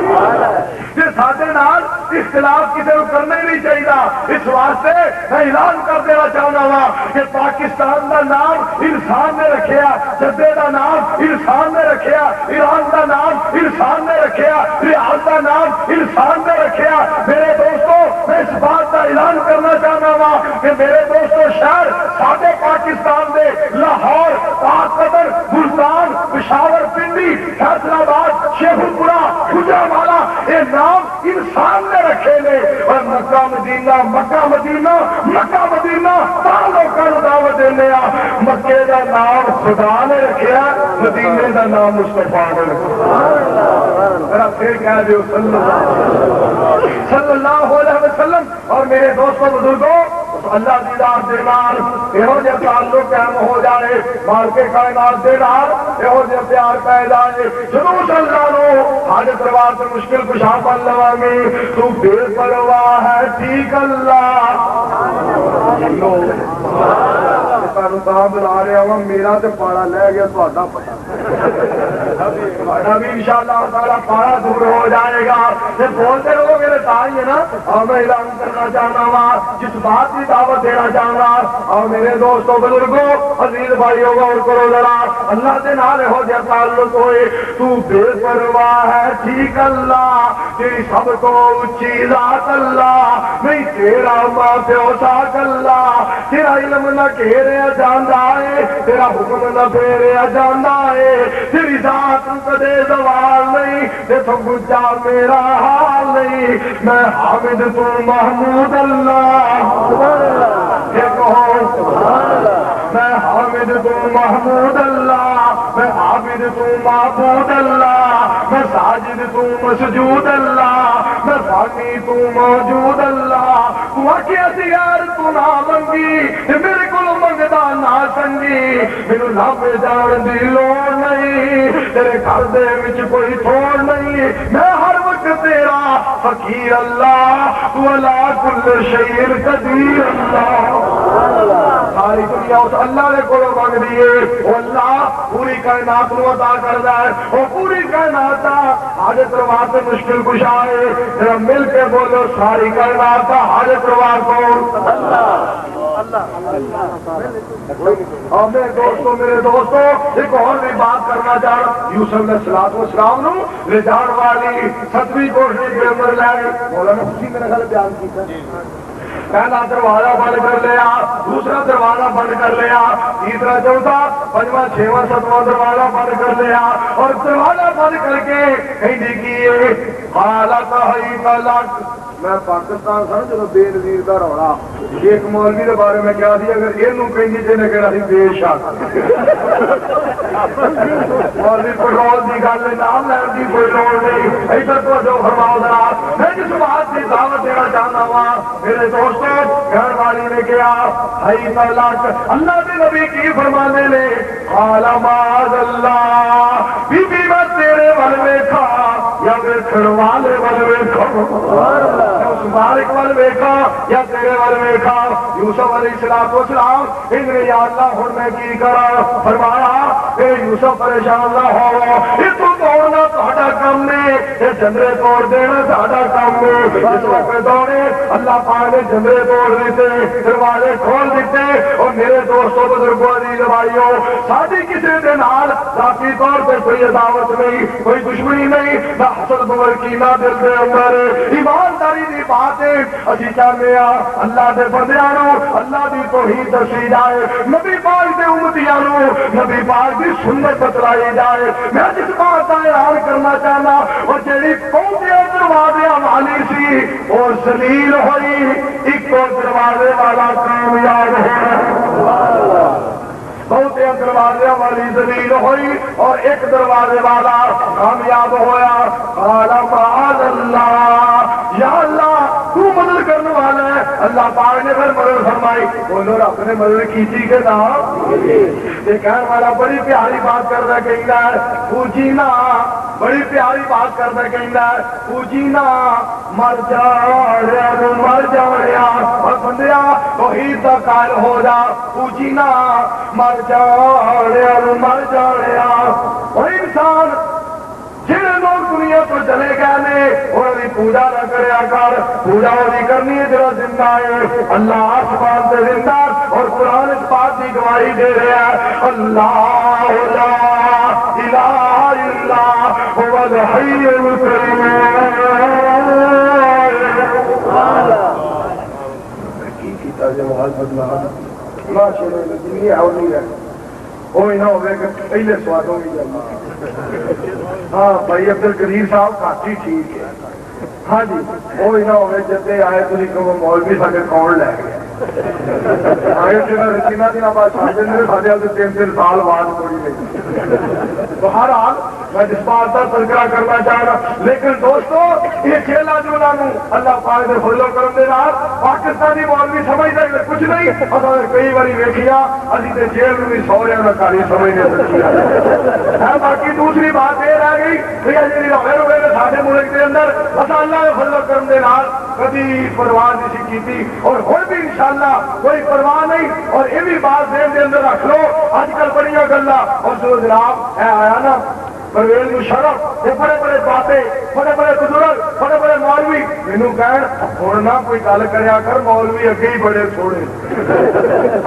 کہ ساتھے نال اختلاف کسی کو کرنا ہی نہیں چاہیے اس واسطے میں اعلان کر دینا چاہنا ہوا کہ پاکستان کا نام انسان نے رکھیا جدے کا نام انسان نے رکھیا ایران کا نام انسان نے رکھیا ریاض کا نام انسان نے رکھیا میرے دوستوں میں اس بات کا اعلان کرنا چاہنا ہوا کہ میرے دوستوں شہر سارے پاکستان دے لاہور پاک قدر ملتان پشاور پنڈی فیصل آباد شیخوپورہ گجرانوالہ یہ نام انسان نے رکھے نے اور مکہ مدینہ مکہ مدینہ مکہ مدینہ لوگوں کو دعوت دینے مکے کا نام خدا نے رکھا مدینے کا نام مصطفیٰ نے رکھا پھر کہہ دیو صلی اللہ علیہ وسلم اور میرے دوستوں بزرگوں اللہ دی ذات دے نال یہو جہا تعلق قائم ہو جائے مالک کائنات دے نال یہو جہا پیار پہ جائے جدوں اللہ نو حاجت روا سے مشکل کشا بن لواں گے تو بے پرواہ ہے ٹھیک اللہ بلا رہا ہوں میرا تو پاڑا لے گیا تا پتا بھی ان شاء اللہ تعالیٰ پاڑا دور ہو جائے گا بولتے رہو گے تاہی ہے نا اور میں اعلان کرنا چاہنا ہوں جس بات کی دعوت دینا چاہنا اور میرے دوستوں بزرگوں عزیز بھائیوں غور کرو ذرا اللہ کے نال ہو جائے تعلق ہوئے تو بے پرواہ ہے ٹھیک اللہ تیری سب کو اچھی ذات اللہ نہیں تیرا ماں پیو ساک اللہ تیرا علم نہ گھیریا جانا ہے تیرا حکم نہ پھیریا جانا ہے تیری ذات کدے زوال نہیں دیکھو گجا میرا حال نہیں میں حامد تو محمود اللہ یہ کہو میں حامد تو محمود اللہ میں عابد تو معبود اللہ میں ساجد تو مسجود اللہ میں فانی تو موجود اللہ تو آکھیا سی یار تو نہ منگی میرے کو منگدا نہ سنگی میرے لب جان دی لوڑ نہیں تیرے گھر دے وچ کوئی تھوڑ نہیں میں ہر وقت تیرا فقیر اللہ ولا کل شیء قدیر اللہ. ساری دنیا اس اللہ نے کو مانگ دیے. وہ اللہ پوری کائنات کو عطا کرتا ہے. وہ پوری کائنات کا حاجت روا سے مشکل کشا ہے. ذرا مل کے بولو ساری کائنات کا حاجت روا کون؟ اور میرے دوستوں ایک اور بھی بات کرنا چاہ رہا. یوسف علیہ السلام نو لے جان والی 7ویں کوٹھی کے اندر لے گئے. مولانا خوشی میرے خیال بیان کیا. پہلا دروازہ بند کر لیا, دوسرا دروازہ بند کر لیا, تیسرا چوتھا پنجواں چھواں ستواں دروازہ بند کر لیا. اور دروازہ بند کر کے کہیں کیے حالت ہے طلاق. میں پاکستان سن جب بے نظیر کا رولا ایک مولوی کے بارے میں کیا تھی, اگر یہ کہیں کہنا سی بے شک مولوی پٹرول کی گل نام لین کی کوئی لوڑ نہیں. ادھر تو جو فرماؤ ذرا میں جس بات کی دعوت دینا چاہتا ہوں میرے دوستوں, گھر والی نے کیا ہائی طلاق. اللہ کے نبی کی فرمانے نے قال معاذ اللہ بی بی میں تیرے ول ویکھا یا ویکھن والے ول ویکھا, اس مالک ول ویکھا یا تیرے ول ویکھا. یوسف علیہ السلام انہیں یا اللہ ہن میں کی کرا. فرمایا اے یوسف پریشان نہ ہو, یہ تو توڑنا تہاڈا کام نہیں, یہ جندرے توڑ دینا تہاڈا کام نہیں. اس وقت دوڑے اللہ پاک نے جندرے توڑ دیتے, دروازے کھول دیتے. اور میرے دوستوں بزرگوں عزیز بھائیوں, ساری کسی دے نال ذاتی طور پہ کوئی عداوت نہیں, کوئی دشمنی نہیں, نہ حسد بغیر کینہ دل دے اندر. ایمانداری دی بات ہے اسی چاہتے ہیں اللہ دے بندیاں نو اللہ دی توحید دسی جائے, نبی پاک دے امتیاں نو نبی پاک دی سنت بتلائی جائے. میں جس بات کا اعلان کرنا چاہنا اور جیڑی پہنچے دروازے والی سی اور ذلیل ہوئی, ایک دروازے والا کامیاب ہوا. بہت دروازے والی ذلیل ہوئی اور ایک دروازے والا کامیاب ہوا. قال معاذ اللہ, یا اللہ تو مدد کرنے والا ہے. اللہ پاک نے پھر مدد فرمائی. بولو رب نے مدد کی تھی کہ نہ. یہ کہنے والا بڑی پیاری بات کرتا کہنا ہے پوچھی نہ, بڑی پیاری بات کرتا کہنا ہے پوچھی نہ مر جاڑیا اور بندیا توحید کا قائل ہو جا. پوچھی نہ مر جاڑیا. اور انسان جہاں لوگ دنیا تو چلے گئے نے انہوں کی پوجا نہ کریا کر. پوجا وہی کرنی ہے جڑا زندہ ہے. اللہ آسمان سے زندہ اور قرآن اس بات کی گواہی دے رہا ہے اللہ لا الہ الا هو الحی القیوم. کی کیتا جو محبت نہ چھوڑے دنیا اور نہیں ہے وہی نہ ہوئے کہ پہلے سوادوں کی جلدی. ہاں بھائی عبد القدیر صاحب کافی ٹھیک ہے. ہاں جی وہی نہ ہوئے جدے آئے تھی کہ مولوی سارے کون لے گئے آگے تین دن بعد سارے 3 سال بعد کوئی نہیں. تو ہر حال میں جس بات کا تذکرہ کرنا چاہ رہا. لیکن دوستو یہ کھیلا جو اللہ پاک نے فضل و کرم دے نال پاکستانی مولوی سمجھتے کچھ نہیں. اصل کئی باری ویکھیا ابھی تو جیل میں بھی سوریا کا کاری سمجھنے سکیا. باقی دوسری بات یہ رہ گئی کہ جی روے روے نے سارے ملک کے اندر اصل اللہ کے فضل و کرم دے نال کبھی پرواہ نہیں کی اور ہر بھی انشاءاللہ کوئی پرواہ نہیں. اور یہ بھی بات ذہن کے اندر رکھ لو اج کل بڑی گلا اور جو جناب اے آیا نا پرویز مشرف یہ بڑے بڑے باتیں بڑے بڑے بزرگ بڑے بڑے مولوی مینو کہن ہوں نہ کوئی گل کریا کر مولوی اگے ہی بڑے تھوڑے.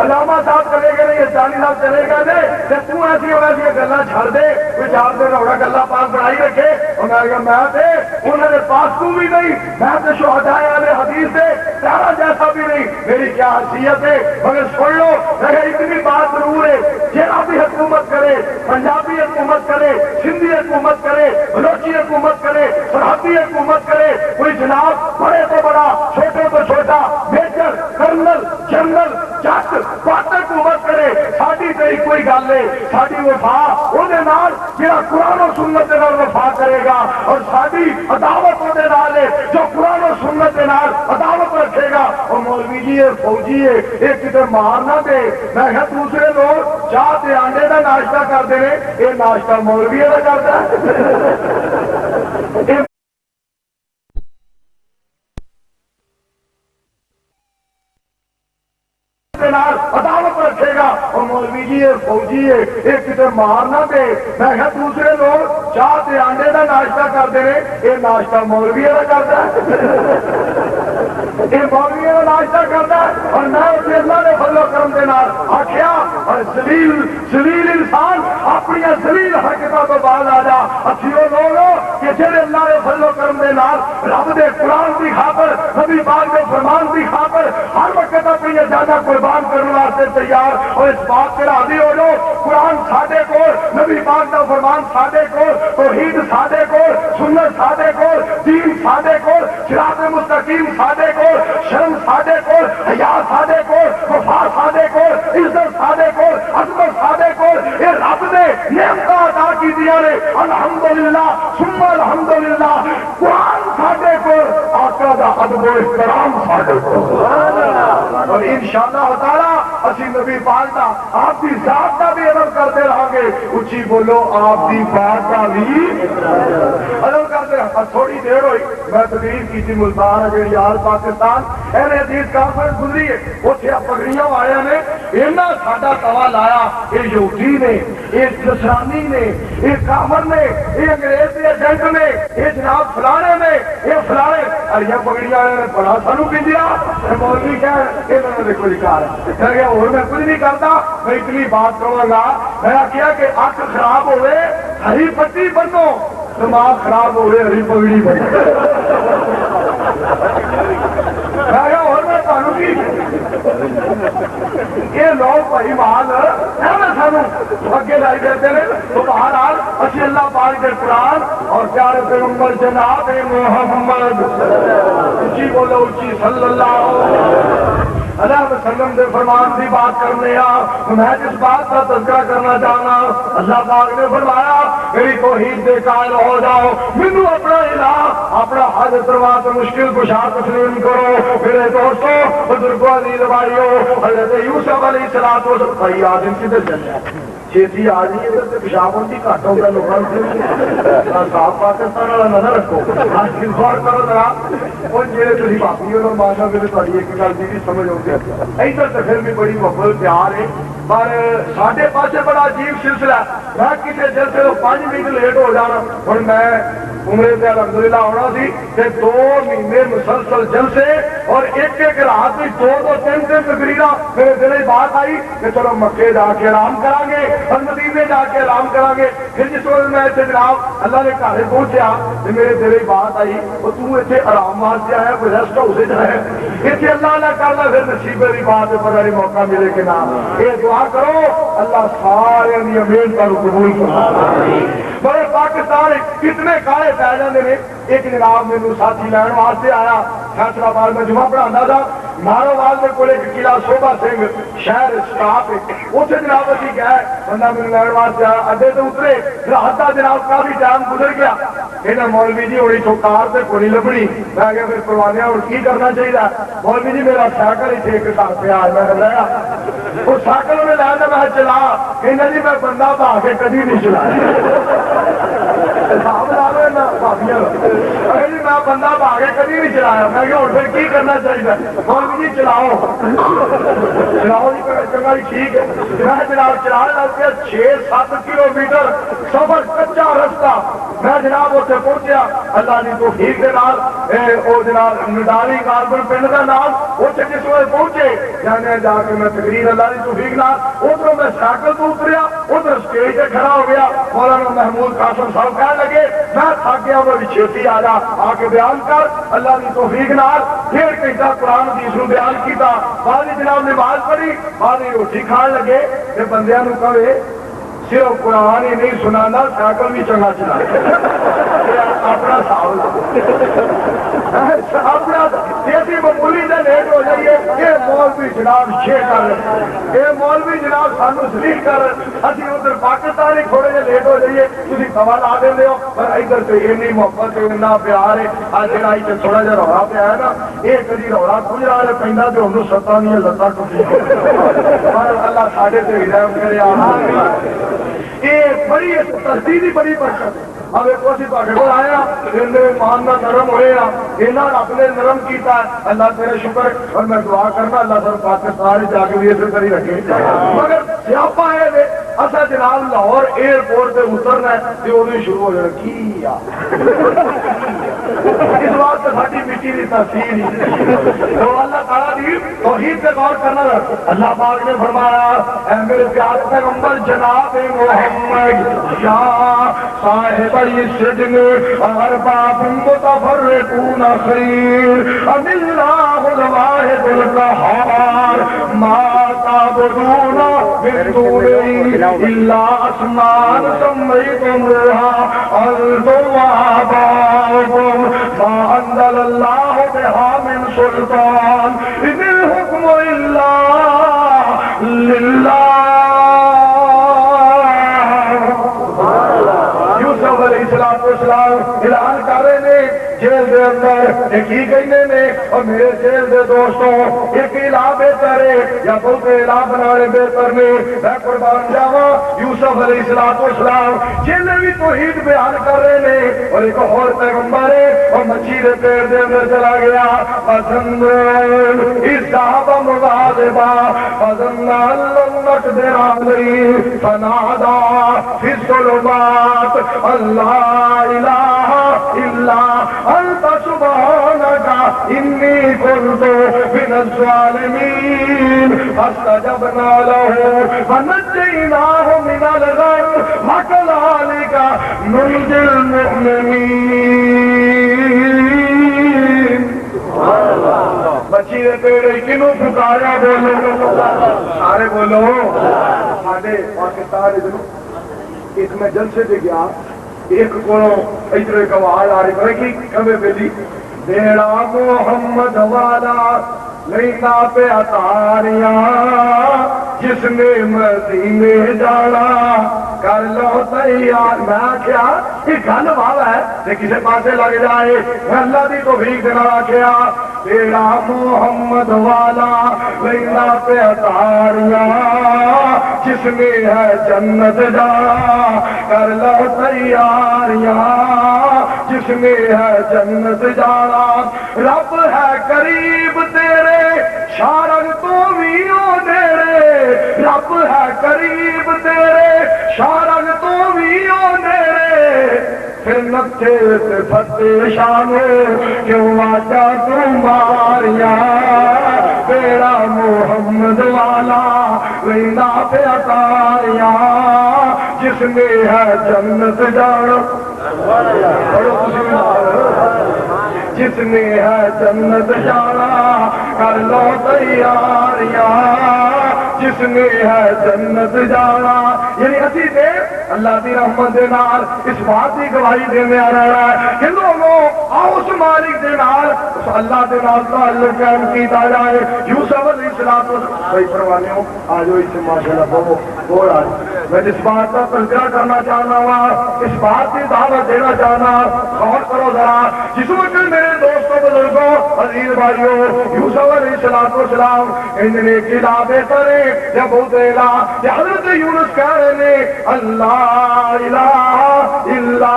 علامہ صاحب چلے گئے نہیں چالی صاحب چلے گئے تھے تو ایسی ویسے گلا چھڑ دے کوئی 4 دن ہوگا گلا پاس بڑھائی رکھے. اور میں تے انہوں نے پاس تو بھی نہیں, میں تے شہدائے والے حدیث سے تیرا جیسا بھی نہیں. میری کیا حیثیت ہے مگر سن لو مگر اتنی بات ضرور ہے جہاں بھی حکومت کرے پنجابی حکومت کرے سندھی حکومت کرے بلوچی حکومت کرے سرحدی حکومت کرے کوئی جناب بڑے تو بڑا چھوٹے تو چھوٹا میجر کرنل جنرل جج بات حکومت کرے ساری تو کوئی گل ہے ساری وفا وہ جہاں قرآن و سنت کے نال وفا کرے گا اور ساری عداوت وہ ہے جو قرآن و سنت کے نال عداوت رکھے گا. اور مولوی جی ہے فوجی ہے یہ کتنے مارنا دے. میں کہ دوسرے لوگ چاہ تے آنڈے کا ناشتہ کرتے ہیں یہ ناشتہ مولوی کا کرتا ہے. فوجی ہے یہ کسی مار نہ دے. میں کہا دوسرے لوگ چاہ تے آنڈے کا ناشتہ کرتے ہیں یہ ناشتہ مولوی کا کرتا ہے یہ مولوی کا ناشتہ کرتا ہے. اور میں اسے اللہ نے فضل و کرم کے نال آخیا اور ذلیل انسان اپنی ذلیل حرکتوں تو بعد آ جا. اسی وہ لوگ کہ جڑے اللہ نے فضل و کرم کے نال رب دے قرآن کی خاطر نبی پاک کے فرمان کی خاطر ہر وقت اپنی جانا قربان کرنے واسطے تیار. اور اس بات سے راضی ہو جاؤ قرآن ساڈے کول نبی پاک کا فرمان ساڈے کول توحید ساڈے کول سنت ساڈے کول دین ساڈے کول صراط مستقیم ساڈے کول شرم ساڈے کول حیا ساڈے کول وفا ساڈے کول عزت ساڈے کول عظمت ساڈے کول. یہ رب نے نعمتاں عطا کیتیاں نے الحمدللہ ثم الحمدللہ. قرآن ساڈے کول آقا دا ادب و احترام ساڈے کول. اور انشاءاللہ تعالی اسی نبی پاک دا آپ کی ذات کا بھی ادب کرتے رہو گے. اچھی بولو آپ کی بات کا بھی ادب کرتے رہو. تھوڑی دیر ہوئی میں تقریر کی تھی ملتان جی آل پاکستان اہل حدیث کانفرنس گزری ہے. اتنے پگڑیاں والے نے اینا ساڈا توا لایا. یہ یہودی نے یہ نصرانی نے یہ کافر نے یہ انگریز کے ایجنٹ نے یہ جناب فلانے نے یہ فلانے اریا پگڑیاں والے نے بڑا سانو پیندیا. مولوی کہہ انہوں نے دیکھو لکھا ہے اور میں کچھ نہیں کرتا میں اتنی بات کروں گا. میں کیا کہ اکھ خراب ہوئے ہری پٹی بنو دماغ خراب ہوئے ہری پگڑی بنو. اور میں تمہیں کی یہ لوگ بھائی مال سانو اگے لائی دیتے ہیں. تو بہرحال اسی اللہ پاک کے قرآن اور پیارے پیغمبر جناب محمد اچھی بولو اچھی صلی اللہ علیہ وسلم دے فرمان کی بات کرنے میں جس بات کا تذکرہ کرنا چاہنا. اللہ پاک نے فرمایا میری توحید دے قائل ہو جاؤ مینوں اپنا الہ اپنا حاجت روا تو مشکل کشا تسلیم کرو. میرے دوستو بزرگوں عزیز بھائیو حضرت یوسف علیہ السلام و بھائی آدم کدھر چلے چھتی آ جی ادھر سے پیشاب کی گھٹ ہوگا لوگوں سے صاف پاکستان والا نہ رکھو. غور کرو ذرا اور جی تھی باقی اور ماننا میرے تاری ایک گل کی سمجھ آؤ ادھر تو پھر بھی بڑی محبت پیار ہے. پر ساڈے پاسے بڑا عجیب سلسلہ میں کسی جلسے تو 5 منٹ لیٹ ہو جانا. ہوں میں عمرے سے الحمدللہ ہونا سی کہ 2 مہینے مسلسل جلسے اور ایک رات بھی 2-3 تقریر میرے دل میں بات آئی کہ چلو مکے جا کے آرام کریں گے اور مدینے جا کے آرام کریں گے. پھر جس وقت میں اتنے جناب اللہ نے گھر پہنچیا تو میرے دل میں بات آئی وہ تو اتنے آرام واسطے آیا کوئی ریسٹ ہاؤس جائے اتنے اللہ نہ کر لا پھر نصیبے کی بات ہے پتہ نہیں موقع ملے کہ نہ. یہ دعا کرو اللہ سارے امید کا قبول کرے. بڑے پاکستان کتنے کالے پی جاتے ہیں. ایک جناب میرے ساتھی لین واسطے آیا فیصلہ آباد میں جمعہ پڑھانا تھا ناروال کے کول ایک قلعہ شوبھا سنگھ شہر اسٹاف اتنے جناب ابھی گئے بندہ میرے لین واسطے آیا اڈے تو اترے رات کا جناب کافی ٹائم گزر گیا. کہنا مولوی جی ہوئی چوکار سے کوئی لبنی. میں کہا پھر پروانے اور کی کرنا چاہیے. مولوی جی میرا سائیکل ہی ایک گھر پہ آ میں لیا وہ سائیکل میں لایا میں چلا کہنا جی میں بندہ بھا کے کدی نہیں چلایا. جی میں بندہ بھا کے کدی نہیں چلایا. میں کہ پھر کی کرنا چاہیے. مولوی جی چلاؤ چلاؤ جی چنگا جی ٹھیک ہے. میں جناب چلا لگ گیا 6-7 کلومیٹر سفر کچا رستہ. میں جناب اتنے پہنچیا اللہ کی توفیق کے نال وہ جناب نڈالی کاربن پنڈ کا نام اتنے جس وقت پہنچے جانے جا کے میں تقریر اللہ کی توفیق نال ادھر میں سائیکل تو اتریا ادھر اسٹیج پہ کھڑا ہو گیا. مولانا محمود قاسم صاحب کہنے لگے میں تھک گیا میں چھیتی آ جا آ کے بیان کر. اللہ کی توفیق نال 1.5 گھنٹہ قرآن حدیث نو بیان کیتا. بعد جناب نماز پڑھی بعد روٹی کھان لگے کہ بندیاں نو کہے صرف قرآن ہی نہیں سنانا سائیکل بھی چنگا چلا اپنا سال اپنا ایسی معمولی سے لیٹ ہو جائیے. یہ مولوی جناب شے کر یہ مولوی جناب سانو سلیل کر اسی ادھر پاکستان ہی تھوڑے جہے لیٹ ہو جائیے تھی سوا لا دے ہو. پر ادھر سے اینی محبت اینا پیار ہے. آج جہاں اتنے تھوڑا جہا رولا پیا ہے نا یہ کدی رولا گزرا ہے پہنا تو انہوں ستاں دیا لتاں ٹوٹی. پر اللہ ساڈے سے رحم کرے. یہ بڑی ترتیبی بڑی برکت ہے. اب ایک اسی تواڈے کول آیا انہاں ایمان نال نرم ہوئے آ انہاں رب نے نرم کیتا اللہ تیرا شکر اور میں دعا کرنا اللہ سب پاکستان جا کے بھی اسے طرح رکھے مگر سیاپا ہے اصا جناب لاہور ایئرپورٹ سے اترنا ہے تو ادو شروع ہو جانا کی اس واسطے ساری مٹی کی تاثیر تو اللہ تعالیٰ دی توحید پہ غور کرنا اللہ پاک نے فرمایا اے میرے پیارے پیغمبر جناب محمد یا صاحب السجن ارباب متفرقون خیر ام اللہ الواحد القہار ما تعبدون من دونه الا اسماء سميتموها انتم وآباؤكم ما انزل الله بها من سلطان ان الحكم الا لله یوسف علیہ السلام اعلان کر رہے نے جیل دے اندر ایک ہی کہنے نے اور میرے جیل دے دوستوں ایک الہ بہتر ہے یا بہت الہ بنانے بہتر نے میں قربان جاواں یوسف علیہ السلام جیل بھی توحید بیان کر رہے نے اور ایک اور پیغمبر ہے اور مچھی دے پیڑ دے اندر چلا گیا فزن اذهب مغاضبا فظن ان لن نقدر عليه فنادى في الظلمات ان لا اله الا انت سبحانك انی كنت من الظالمین فاستجبنا له ونجیناه من الغم وكذلك ننجي المؤمنین بچی دے پیڑے کنوں پکاریا بولو سارے بولو ساڈے پاکستان ایک میں جلسے دے گیا ایک کو ادھر ایک آواز آ رہی پڑے کی کبھی بیلی بیڑا محمد والا لینا پہ اتاریاں جس نے مدینے جانا کر لو تیار میں کیا یہ گل والا ہے کہ کسی پاسے لگ جائے اللہ دی توفیق دینا کیا بیڑا محمد والا لینا پہ اتاریاں جس نے ہے جنت جانا کر لو تیاریاں جس نے ہے جنت جانا رب ہے قریب تیرے شارن تو بھی او نیڑے رب ہے قریب تیرے شارن تو بھی او نیڑے پھر نقشے سے فتح شانو کیوں آجا تمہاریاں بیڑا محمد والا لینا پہ اتاریاں جس میں ہے جنت جانا جس نے ہے جنت جانا کر لو تیاریاں جس نے ہے جنت جانا یعنی اسی دے اللہ دی رحمت دے نال اس بات کی گواہی دینے آ رہا ہے کہ لوگوں آؤ اس مالک دے نال اس اللہ دے نال تعلق قائم کیتا جائے یوسف علیہ السلام بھائی پروانے ہو آج ہوئی سے ماشاءاللہ بہو بول آج میں جس بات کا تذکرہ کرنا چاہنا ہوں اس بات کی دعوت دینا چاہنا غور کرو ذرا جس وقت میرے دوستوں بزرگوں عزیز بھائیوں یوسف علیہ السلام انہوں نے قلعہ بہتر ہے یا بہت الہ یا حضرت یونس کہہ رہے ہیں اللہ الہ الا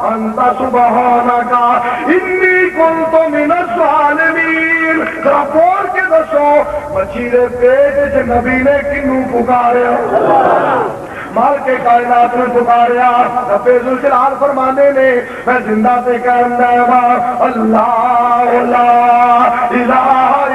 انت سبحانک انی کنت من الظالمین ذرا بول کے دسو مچھی دے پیٹ چ نبی نے کنوں پکاریا مال کے کائنات میں پکاریا رب ذوالجلال فرمانے نے میں زندہ پہ کہنا ہے اللہ لا الہ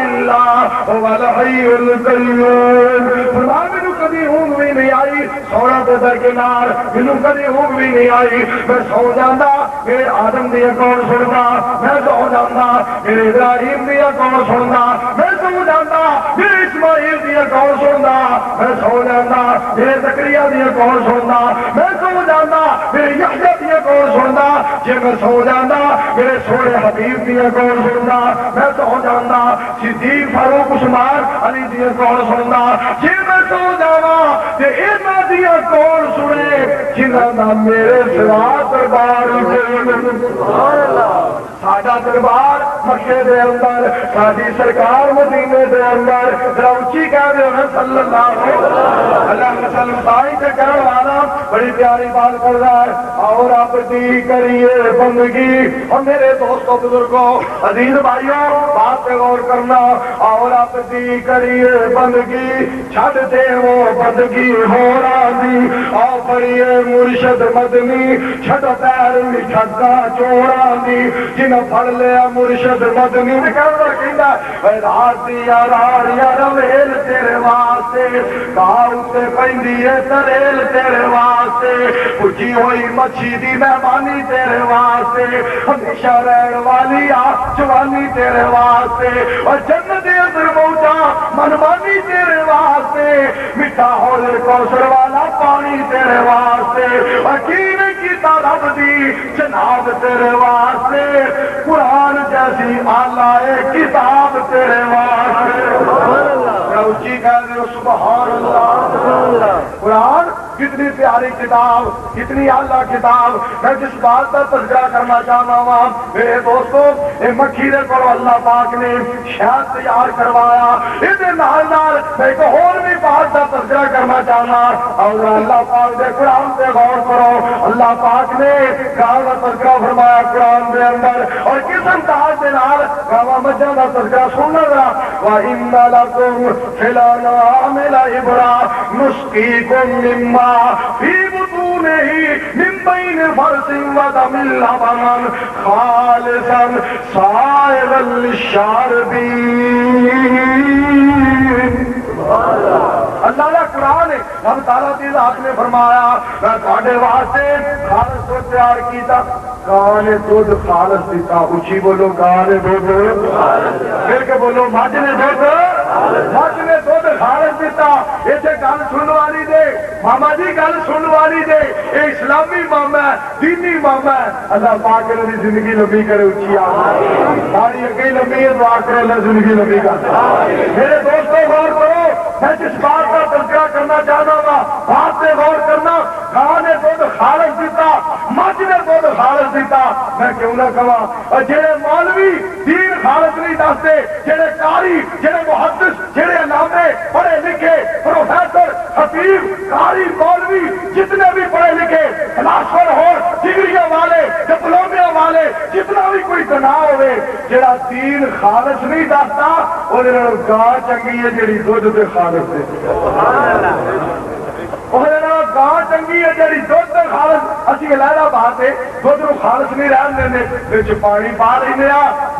الا هو الحی القیوم فرمان میں کبھی اونگ بھی نہیں آئی سونا پہ درکنار مینوں کبھی اونگ بھی نہیں آئی میں سو جانا میرے آدم دیا کون سننا میں سو جانا میرے ابراہیم دیا کون سننا میں سو جانا میرے اسماعیل دیا کون سننا میں سو جانا میرے زکریا دیا کون سننا میں سو جانا میرے یحییٰ دیا کون سننا جے میں سو جانا میرے سونے حبیب دیا کون سننا میں سو جانا صدیق فاروق عثمان علی دیا کون سننا جے میں سو جانا تے انہاں دیا کون سنے جنہاں دا میرے سوا دربار سبحان اللہ ساڈا دربار مکے دے اندر ساڈی سرکار مدینے دے اندر ذرا اونچی کہہ دے صلی اللہ علیہ وسلم تائی تے کرن والا بڑی پیاری بات کر رہا ہے، اور آپ دی کریے بندگی۔ اور میرے دوستوں بزرگوں عزیز بھائیوں بات پہ غور کرنا، اور آپ دی کریے بندگی چھڑ دے وہ بندگی ہو راضی، اور پڑھیے مرشد مدنی چھڑ پیر مٹھا چوڑا دی، جن پڑھ لیا مرشد مدنی کہنا کہندا اے راتی یار یار ویل تیرے واسطے کاؤ تے پیندی ہے تریل تیرے واسطے، پچھی ہوئی مچھی دی مہمانی تیرے واسطے، ہمیشہ رہن والی جوانی تیرے واسطے، اور جنت دے اندر پہنچا منمانی تیرے واسطے، میٹھا ہول کوثر والا پانی تیرے واسطے، یقین کیتا رب دی جناب تیرے واسطے، قرآن جیسی آلہ کتاب تیرے واسطے۔ اونچی کہہ دے سبحان اللہ۔ قرآن کتنی پیاری کتاب، کتنی اعلیٰ کتاب۔ میں جس بات کا تذکرہ کرنا چاہتا ہوں میرے دوستوں، یہ مکھی دے کو اللہ پاک نے شہد تیار کروایا، اس نال نال میں ایک اور بھی بات کا تذکرہ کرنا چاہنا، اور اللہ پاک دے قرآن پہ غور کرو۔ اللہ پاک نے گاؤں کا تذکرہ فرمایا قرآن دے اندر، اور کس انداز کے نال گاواں مجھاں کا تذکرہ سننا ذرا، وَإِنَّ لَكُمْ فِي الْأَنْعَامِ لَعِبْرَةً نُسْقِيكُم مِّمَّا فِي بُطُونِهِ مِن بَيْنِ فَرْثٍ وَدَمٍ لَبَنًا خَالِصًا سَائِغًا لِّلشَّارِبِينَ۔ اللہ کا قرآن ہے، رب تعالیٰ کی ذات نے فرمایا میں تھوڑے واسطے خالص دودھ تیار کیتا، گاں نے دودھ خالص دیتا، اچھی بولو گاں نے دودھ، پھر کے بولو مجھ نے دودھ، مجھ نے دودھ خالص دیتا۔ اسے گل سن والی دے ماما جی، گل سن والی دے، یہ اسلامی ماما ہے، دینی ماما ہے۔ اللہ پاک نے زندگی لمبی کرے، اچھی آمین، ساری اگے لمبی ہے، دعا کرے اللہ زندگی لمبی کر۔ میرے دوستوں غور کرو، میں جس بات کا تذکرہ کرنا چاہتا ہوں بات سے غور کرنا، گاں نے دودھ خالص دیتا، مجھ نے دودھ خالص دیتا۔ میں کیوں نہ کہا جڑے مولوی دین خالص نہیں دستے، جڑے قاری، جڑے محدث، جڑے علامے پڑھے لکھے پروفیسر خطیب قاری مولوی جتنے بھی پڑھے لکھے فلاسفر ہو، ڈگریاں والے ڈپلومیاں والے، جتنا بھی کوئی تناؤ ہوئے، جڑا دین خالص نہیں دستا وہ گاں چنگی ہے جڑی دودھ تے خالص ہے۔ گاں چنگی ہے جی دھد خالص، اسی لہرا بات ہے دھد نو خالص نہیں رہن دیں، بچ پانی پا لینے۔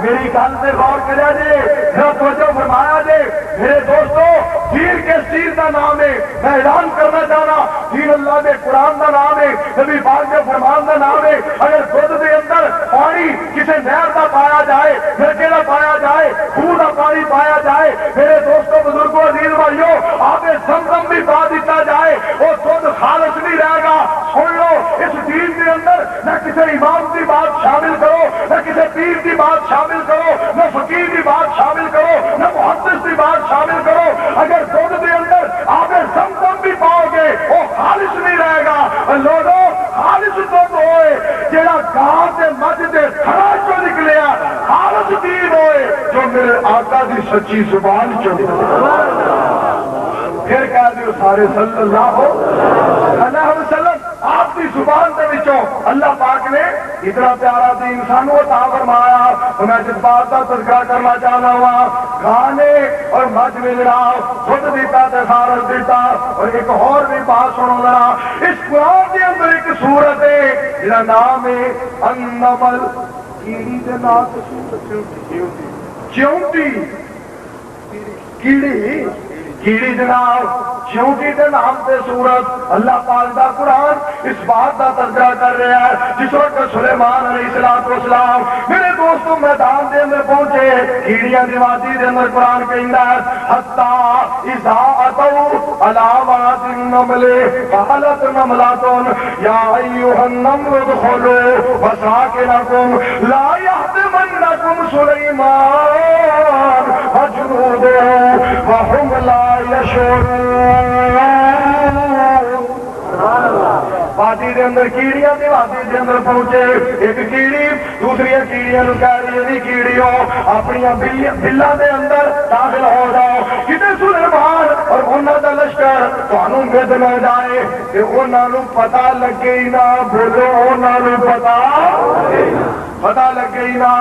میری گل سے غور کریا جی، میرا توجہ فرمایا جی۔ میرے دوستو دین کس چیز کا نام ہے؟ میں اعلان کرنا چاہنا، دین اللہ کے قرآن کا نام ہے، نبی پاک کے فرمان کا نام ہے۔ اگر دھد کے اندر پانی کسی نہر کا پایا جائے، نلکے کا پایا جائے، خوہ کا پانی پایا جائے، میرے دوستوں بزرگوں عزیز بھائیوں آپ زمزم بھی پا دیتا جائے، وہ دھد خالص نہیں رہے گا۔ سن لو اس دین کے اندر نہ کسی امام کی بات شامل کرو، نہ کسی پیر کی بات شامل کرو، نہ فقیر کی بات شامل کرو، نہ محدث کی بات شامل کرو۔ اگر دودھ کے اندر آپ زمزم بھی پاؤ گے وہ خالص نہیں رہے گا۔ لوگوں خالص دودھ ہوئے جہاں گاں سے مجھ کے تھڑا چو نکلیا، خالص دین ہوئے جو میرے آقا کی سچی زبان چو پھر کہہ دیو سارے صلی اللہ علیہ وسلم۔ آپ کی زبان کے وچوں اللہ پاک نے اتنا پیارا دین سانو عطا فرمایا۔ میں جس بات کا تذکرہ کرنا چاہتا ہوں، کھانے اور مجھ میں جناب خود دیتا تے خالص دیتا۔ اور ایک اور بھی بات سنو ذرا، اس قرآن کے اندر ایک سورت ہے جس نام ہے النمل، کیڑی دے نام چیونٹی، کیڑی کیڑی جناب چیونٹی کے نام سے سورت اللہ پاک دا قرآن اس بات کا تذکرہ کر رہا ہے۔ جس وقت سلیمان علیہ السلام میرے دوستوں میدان دے اندر پہنچے، کیڑیاں دی وادی دے اندر قرآن کہندا ہے حتی اذا اتوا علی واد النمل قالت نملۃ یا ایھا النمل ادخلوا مساکنکم لا یحطمنکم سلیمان وجنودہ وهم لا یشعرون۔ وادی دے اندر کیڑیاں دی وادی دے اندر پہنچے، ایک کیڑی دوسری کیڑیاں نو کہہ رہی ہے کیڑیوں اپنی بلاں دے اندر داخل ہو جاؤ، کتے سلیمان اور انہاں دا لشکر تانوں مد نہ جائے کہ انہاں نوں پتہ لگے ہی نہ، بولو انہاں نوں پتہ لگے ہی نہ۔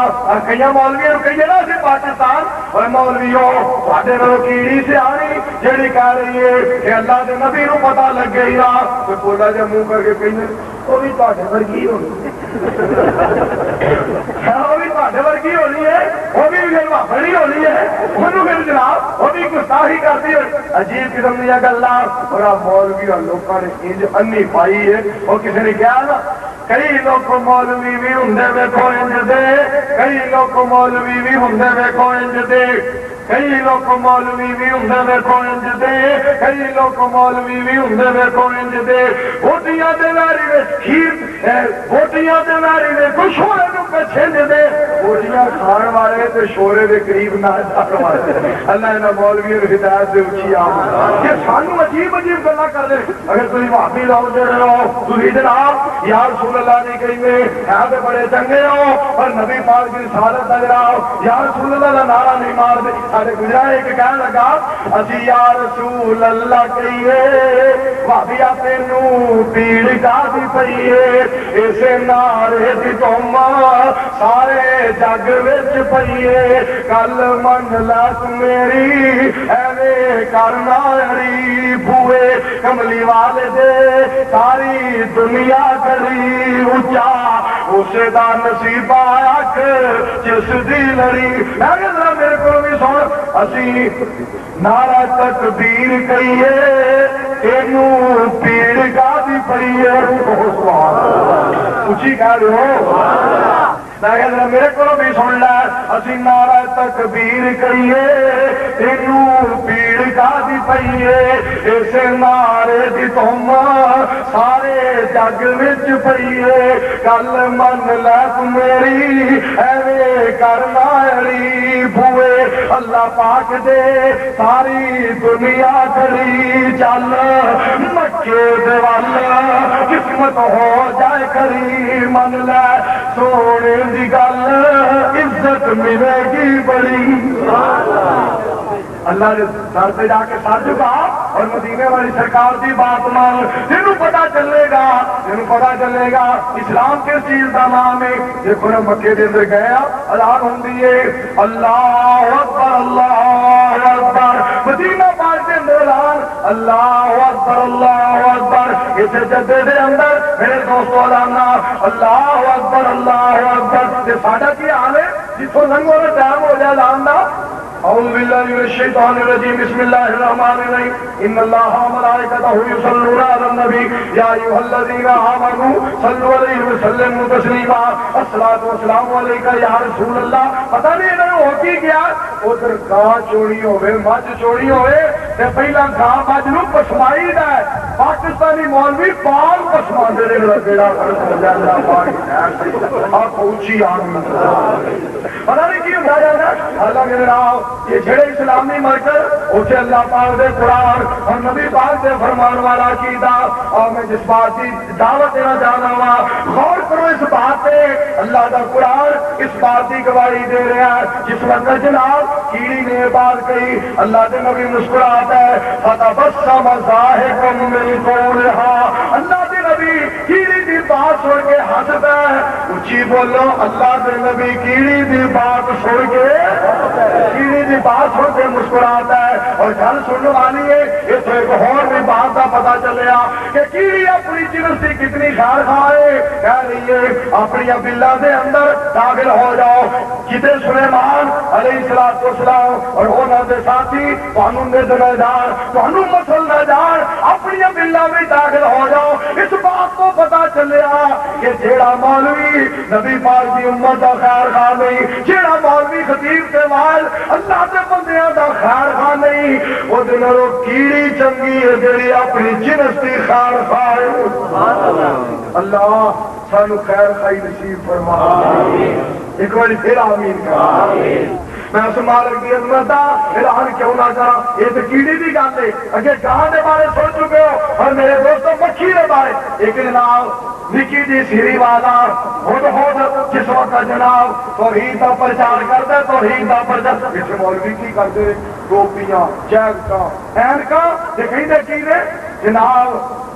کئی مولوی کہیے نا سی پاکستان اور مولویوں تھوڑے نال کیڑی سے آنی جیڑی کہہ رہی ہے کہ اللہ دے نبی نوں پتہ لگے ہی نہ، کوئی بولا جا منہ کر کے کہیں وہ بھی تھوڑے ورگی ہونی وہ بھی تھوڑے ورگی ہونی ہے، وہ بھی بڑی ہونی ہے، انہوں پھر جناب وہ بھی گستاخی کرتی ہے، عجیب قسم دیا گلاں۔ اور مولوی اور لوگوں نے انج انی پائی ہے، وہ کسی نے کہا نا کئی لوگ مولوی بھی ہوں ویکھو انج دے، کئی لوگ مولوی بھی ہوں ویکھو انج دے، کئی لوگ مولوی بھی ہوں ویکھو انج دے، کئی لوگ مولوی بھی ہوں ویکھو انج دے، بوٹیاں دے واری وچ کھیر بوٹیاں دے واری وچ شورے نوں پچھنج دے، بوٹیاں کھان والے تے شورے دے قریب نہ جان والے۔ اللہ انہاں مولویوں دی ہدایت دے اچھی آمد کہ سانوں عجیب عجیب گلاں کر دے۔ اگر تسی وہابی لوگ جڑے ہو تسی جناب یا رسول اللہ نہیں کہیں ہے تے بڑے چنگے ہو اور نبی پاک کی رسالت دا جڑا یا رسول اللہ دا نعرہ نہیں مار دے۔ سارے گزرا ایک کہنے لگا اسی یا رسول اللہ کہیے وہابیا تینوں پیڑ کا دی پئیے، اسے نعرے دی تم سارے جگ وچ پئیے، کل من لس میری ایویں کرنا اڑی بوئے کملی والے دے ساری دنیا کری اچا اسے دا نصیب آک جس دی لڑی۔ میرے کو بھی سن اسی نعرہ تکبیر کہیے اینوں پیڑ گا دی پڑیے، اچھی کہہ رہے ہو میرے کو بھی سن لے اسی نعرہ تکبیر کہیے اینوں پیڑ گا دی پئیے، اسے نعرے دی تم سارے جگ وچ پئیے، کل من لس میری ایویں کرنا اڑی بوئے اللہ پاک دے ساری دنیا کری، چل مکے دے ول قسمت ہو جائے کری، من لے سونے دی گل عزت ملے گی بڑی۔ اللہ نے سر پہ جا کے سر جھکا اور مدینے والی سرکار کی بات مان، تینوں پتا چلے گا اسلام کس چیز کا نام ہے۔ دیکھو نا مکے کے اندر گیا اذان ہوندی ہے اللہ اکبر اللہ اکبر، مدینہ پاک کے اندر اذان اللہ اکبر اللہ اکبر، اسے جدے دے اندر میرے دوستو اذان اللہ اکبر اللہ اکبر۔ ساڈا کی حال ہے جتوں لنگوں کا ٹائم ہو جائے اذان دا اعوذ باللہ من الشیطان الرجیم بسم اللہ الرحمن الرحیم ان اللہ وملائکتہ یصلون علی النبی یا ایھا الذین آمنوا صلوا علیہ وسلموا تسلیما، الصلاۃ والسلام علیک یا رسول اللہ۔ پتہ نہیں انہوں ہو کی گیا ادھر گاں چوڑی ہوئے مجھ چوڑی ہوئے تے پہلا گاں مجھ نو پسمائی دا ہے، پاکستانی مولوی بال پسماندے نے لگڑا کر جانا پاک آپ اونچی آمین۔ پتہ نہیں کی ہوندا جانا اللہ میرے نام یہ جڑے اسلامی مرکز اسے اللہ پاک دے قرآن اور نبی پاک دے فرمان والا عقیدہ، اور میں جس بات کی دعوت دینا چاہتا ہوں غور کرو اس بات پہ، اللہ دا قرآن اس بات کی گواہی دے رہا ہے جس وقت جناب کیڑی نے بات کہی اللہ دے نبی مسکراتا ہے فتبسم ضاحکا من قولها، اللہ دے نبی کیڑی دی بات سن کے ہنستا ہے، اچھی بولو اللہ دے نبی کیڑی دی بات سن کے کیڑی دی بات سن کے مسکراتا ہے۔ اور گل سننے والی ہے اس ایک اور بھی بات کا پتا چلیا کہ کیڑی اپنی جنس کی کتنی خیر خواہ کہہ رہی ہے اپنی بلا دے اندر داخل ہو جاؤ، جتے سلیمان علیہ الصلوۃ والسلام اور انہاں دے ساتھی تانوں نظر نہ جان تانوں مسل نہ جان اپنی بلا میں داخل ہو جاؤ۔ اس بات کو پتا چلیا کہ جیڑا مولوی نبی پاک دی امت دا خیر خواہ نہیں، جیڑا مولوی خطیب تے وال اللہ دے بندیاں دا خیر خواہ نہیں، او دے نالوں کیڑی چنگی ہے جیڑی اپنی جنس دی خیر خواہ ہے۔ اللہ سانو خیر خواہی نصیب فرما، ایک بار پھر آمین۔ میں اس مالک کی عظمت کا اعلان کیوں نہ کرا؟ یہ تو کیڑی کی گل ہے، اگے گاہ کے بارے سن چکے ہو، اور میرے دوستوں مکھی کے بارے ایک جناب نکی جی سیری والا خود جس وقت جناب توحید کا پرچار کرتا، توحید کا پرچار پچھے مولوی کی کرتے ٹوپیاں جیکٹاں اینکاں کہندے کی نے جناب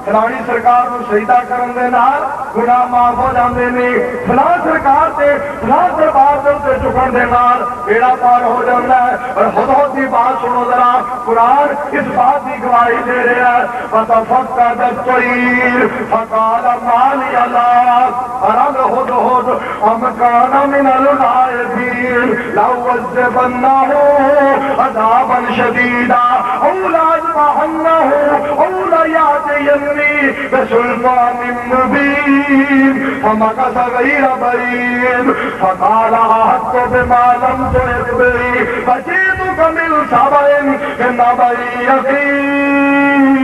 فلانی سرکار کو شہیدہ کرن دے نال گناہ معاف ہو جاندے نے، فلاں سرکار تے فلاں دربار دے تے جھکن دے نال بیڑا پار ہو جاندا ہے۔ اور خود دی بات سنو ذرا، قرآن اس بات کی گواہی دے رہا ہے، فتفقد الطير فقال ما لي لا أرى الهدهد أم كان من الغائبين لأعذبنه عذابا شديدا أو لأذبحنه أو ليأتيني بسلطان مبين فمكث غير بعيد فقال أحطت بما لم تحط به فجئتك من سبأ بنبأ يقين۔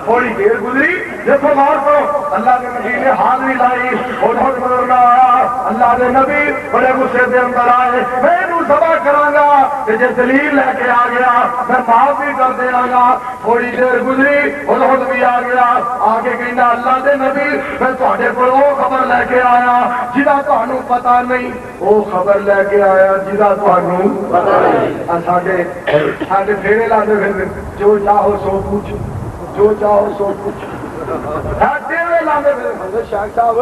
تھوڑی دیر گزری، دیکھو غور کرو، اللہ کے نبی نے حاضری لائی، بہت بزرگ آیا، اللہ کے نبی بڑے غصے دے اندر آئے، میں انہوں ذبح کراں گا کہ جے دلیل لے کے آ گیا میں معاف بھی کر دیا گا۔ تھوڑی دیر گزری، خود بھی آ گیا، آگے کہنا اللہ کے نبی میں تھوڑے کو وہ خبر لے کے آیا جہاں تمہیں پتا نہیں، وہ خبر لے کے آیا جہاں تمہیں پتا نہیں۔ ساڈے پھیرے لاندے پھر جو چاہو سو پوچھ، جو چاہو سو پوچھ، ٹیوے لاندے پھر شاہ صاحب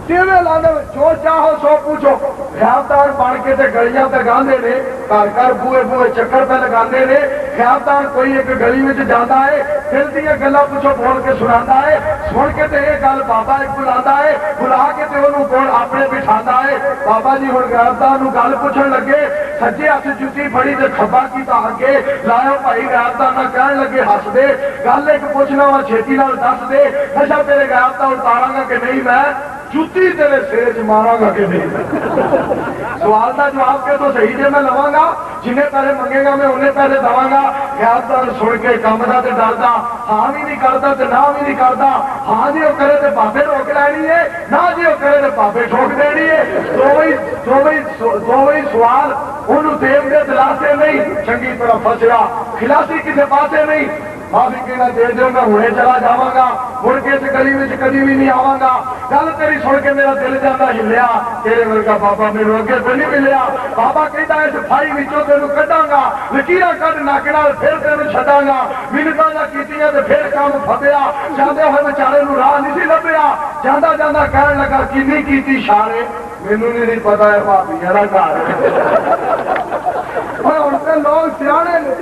ٹیوے لاندے جو چاہو سو پوچھو۔ خیالدار بن کے تے گلیاں تے گاندے نے، گھر گھر بوئے بوئے چکر پہ لگاندے نے۔ خیالدار کوئی ایک گلی میں جاتا ہے، دل دیا گلاں پچھو بول کے سناتا ہے، سن کے تے یہ گل بابا ایک بلاتا ہے، بلا کے تے انہوں کول اپنے بٹھاتا ہے۔ بابا جی ہن غیرتدار نوں گل پوچھن لگے، سجے ہاتھ جُتی پھڑی تے کھبا کیتا اگے لایا بھائی غیرتدار نہ کہن لگے ہس دے، گل ایک پوچھنا وا چھیتی نال دس دے، نشا تیرے غیرتدار اتاراں گا کہ نہیں، میں جُتی تیرے سر چ ماراں گا کہ نہیں۔ سوال کا جواب کے تو صحیح جی میں لواں گا، جنہیں پیسے منگے گا میں انہیں پیسے دواں گا۔ خیالدار سن کے کمدا تے ڈردا، ہاں بھی نہیں کرتا تے نہ بھی نہیں کرتا، ہاں جی وہ کرے تے بابے روک لینی ہے، نہ جی وہ کرے تے بابے ٹھوک دینی ہے۔ دونوں سوال انہوں دین دے دلاسے نہیں، چنگی طرح فسیا، خلاصی کسی پاسے نہیں۔ معافی کہنا دے دوں میں ہنے چلا جاواں گا، مڑ کے اس گلی میں کدی بھی نہیں آواں گا۔ گل تیری سن کے میرا دل جاتا ہلیا، تیرے ورگا بابا میرے اگے تو نہیں ملیا۔ بابا کہتا ہے صفائی وچوں تینوں کڈاں گا، لکیراں کڈ نک نال پھر تینوں چھڈاں گا۔ منتاں نہ کیتیاں تے پھر کام پھدیا، جاندے ہوئے بیچارے نوں راہ نہیں سی لبھیا، جاندا جاندا کہن لگا کینی کیتی اشارے، مینوں نہیں پتا ہے بھابیاں دا گھر ہن تے لوگ سیانے نے،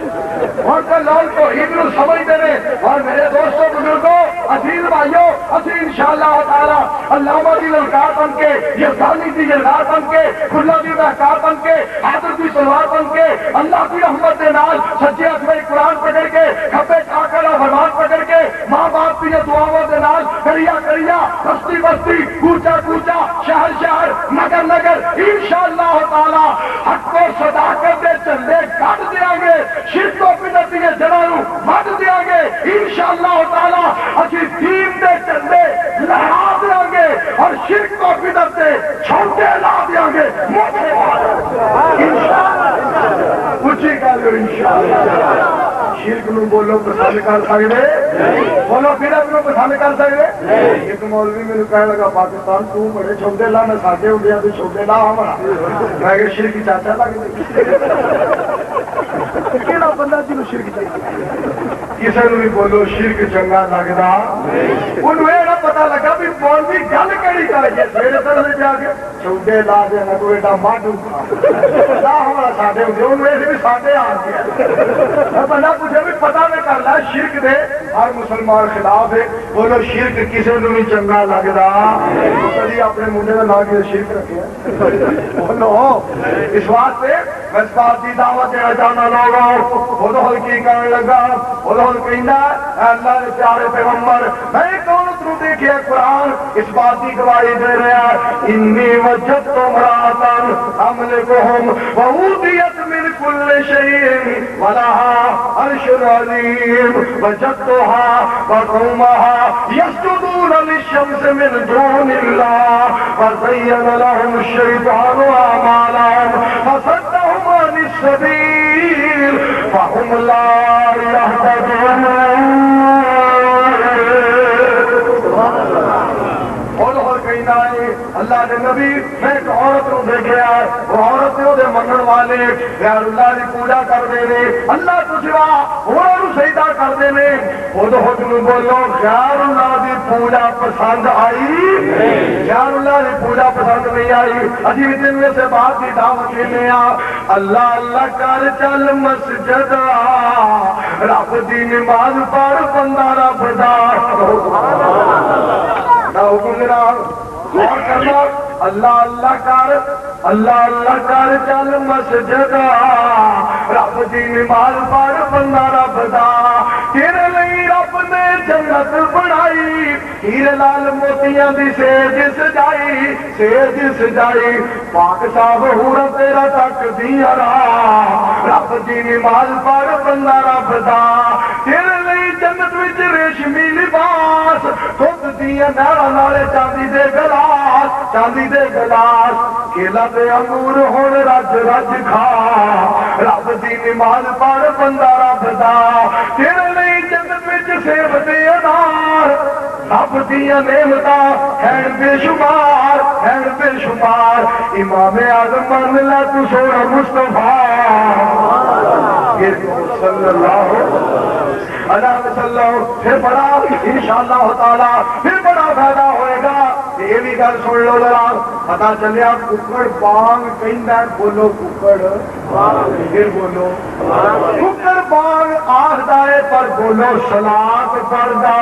ہن تے لوگ توحید نوں سمجھدے نے۔ اور میرے دوستوں بزرگوں عزیز بھائیوں، اسی انشاءاللہ تعالی علامہ دی للکار بن کے، یزدانی دی للکار بن کے، کھلا دی للکار بن کے، حاضر دی تلوار بن کے، اللہ کی رحمت دے نال سجے ہاتھ میں قرآن پکڑ کے، کھبے آقا دا فرمان پکڑ کے، ماں باپ دی دعاواں دے نال کریا کریا، بستی بستی، کوچا کوچا، شہر شہر، نگر نگر، انشاءاللہ تعالی حق و صداقت دے جھنڈے گھڑ دیاں گے، شرک و بدعت دی جڑاں نوں مٹ دیاں گے، انشاءاللہ تعالی اسی دین دے جھنڈے لہرا دیاں گے اور شرک و بدعت دے چھوٹے لا دیاں گے۔ اچھی گل کرو انشاءاللہ۔ شرک نو بولو پسند کر سکتے، بولو بدعت نو پسند کر سکتے۔ ایک مولوی میرے کہنے لگا پاکستان تو بڑے چھوٹے لا، میں ساڈے انڈیا تو چھوٹے لا ہمارا، میں کہ شرک چاچا لگتے کہڑا بندہ جنوں شرک چاہیے؟ کسی نو بھی بولو شرک چنگا لگتا، انہوں یہ نہ پتا لگا بھی مولوی گل کہڑی کریے، سویرے سر جا کے چھوٹے لا دینا تو ایڈا مڈ لا ہمارا ساڈے ہوتے، انہوں یہ بھی ساڈے آ گیا بندہ پوچھے بھی پتا میں کر لا شرک دے ہر مسلمان خلاف ہے، بولو شرک کسی نو نہیں چنگا لگتا۔ کبھی اپنے منڈے کا لا کے شرک رکھے بولو، اس واسطے میں اس بات کی دعوت دینا چاہنا لوگوں، بولو کی کرنے لگا، بولو کہنا اللہ نے پیارے پیغمبر میں کون تو دیکھے قرآن اس بات کی گواہی دے رہا ہے، انی وجدت امرأۃ املکہم وأوتیت من كل شيء ولها عرش عظيم وجدتها وقومها يسجدون للشمس من دون الله وزين لهم الشيطان أعمالهم فصدهم عن السبيل فهم لا يهتدون. اللہ نے نبی میں ایک عورت کو دیکھا ہے، وہ عورت نے وہ منن والے غیر اللہ کی پوجا کرتے ہیں، اللہ تو سوا ہوراں سجدہ کرتے ہیں. خود حکم بولو غیر اللہ کی پوجا پسند آئی؟ غیر اللہ کی پوجا پسند نہیں آئی. ابھی بھی دن میں سے بات کی دعوت دینے اللہ اللہ کر چل مسجد رب دی نماز پڑھ بندہ رب دا حکم غور کرنا. اللہ اللہ کر چل مسجد رب دی نماز پڑھ بندہ رب دا. تیرے لئی رب نے جنت بنائی ہیرے لال موتیاں دی سیج سجائی پاک صاحب حور تیرا تک دیا رب دی نماز پڑھ بندہ رب دا. تیرے لئی جنت وچ ریشمی لباس دودھ دیا نہراں نالے چاندی دے گلاس کیلا تے انگور ہن رج رج کھا رب دی نماز پڑھ بندہ رب دا. تیرے لئی جنت وچ سیب تے انار رب دیا نعمتاں ہیں بے شمار امام اعظم من لا تو سونا مصطفیٰ صلی اللہ علیہ وسلم. پھر بڑا انشاءاللہ تعالی پھر بڑا فائدہ ہوئے گا. یہ بھی گل سن لو ذرا پتا چلیا ککڑ بانگ کہندا بولو ککڑ پھر بولو ککڑ بانگ آخدا ہے پر بولو صلاۃ پڑھدا.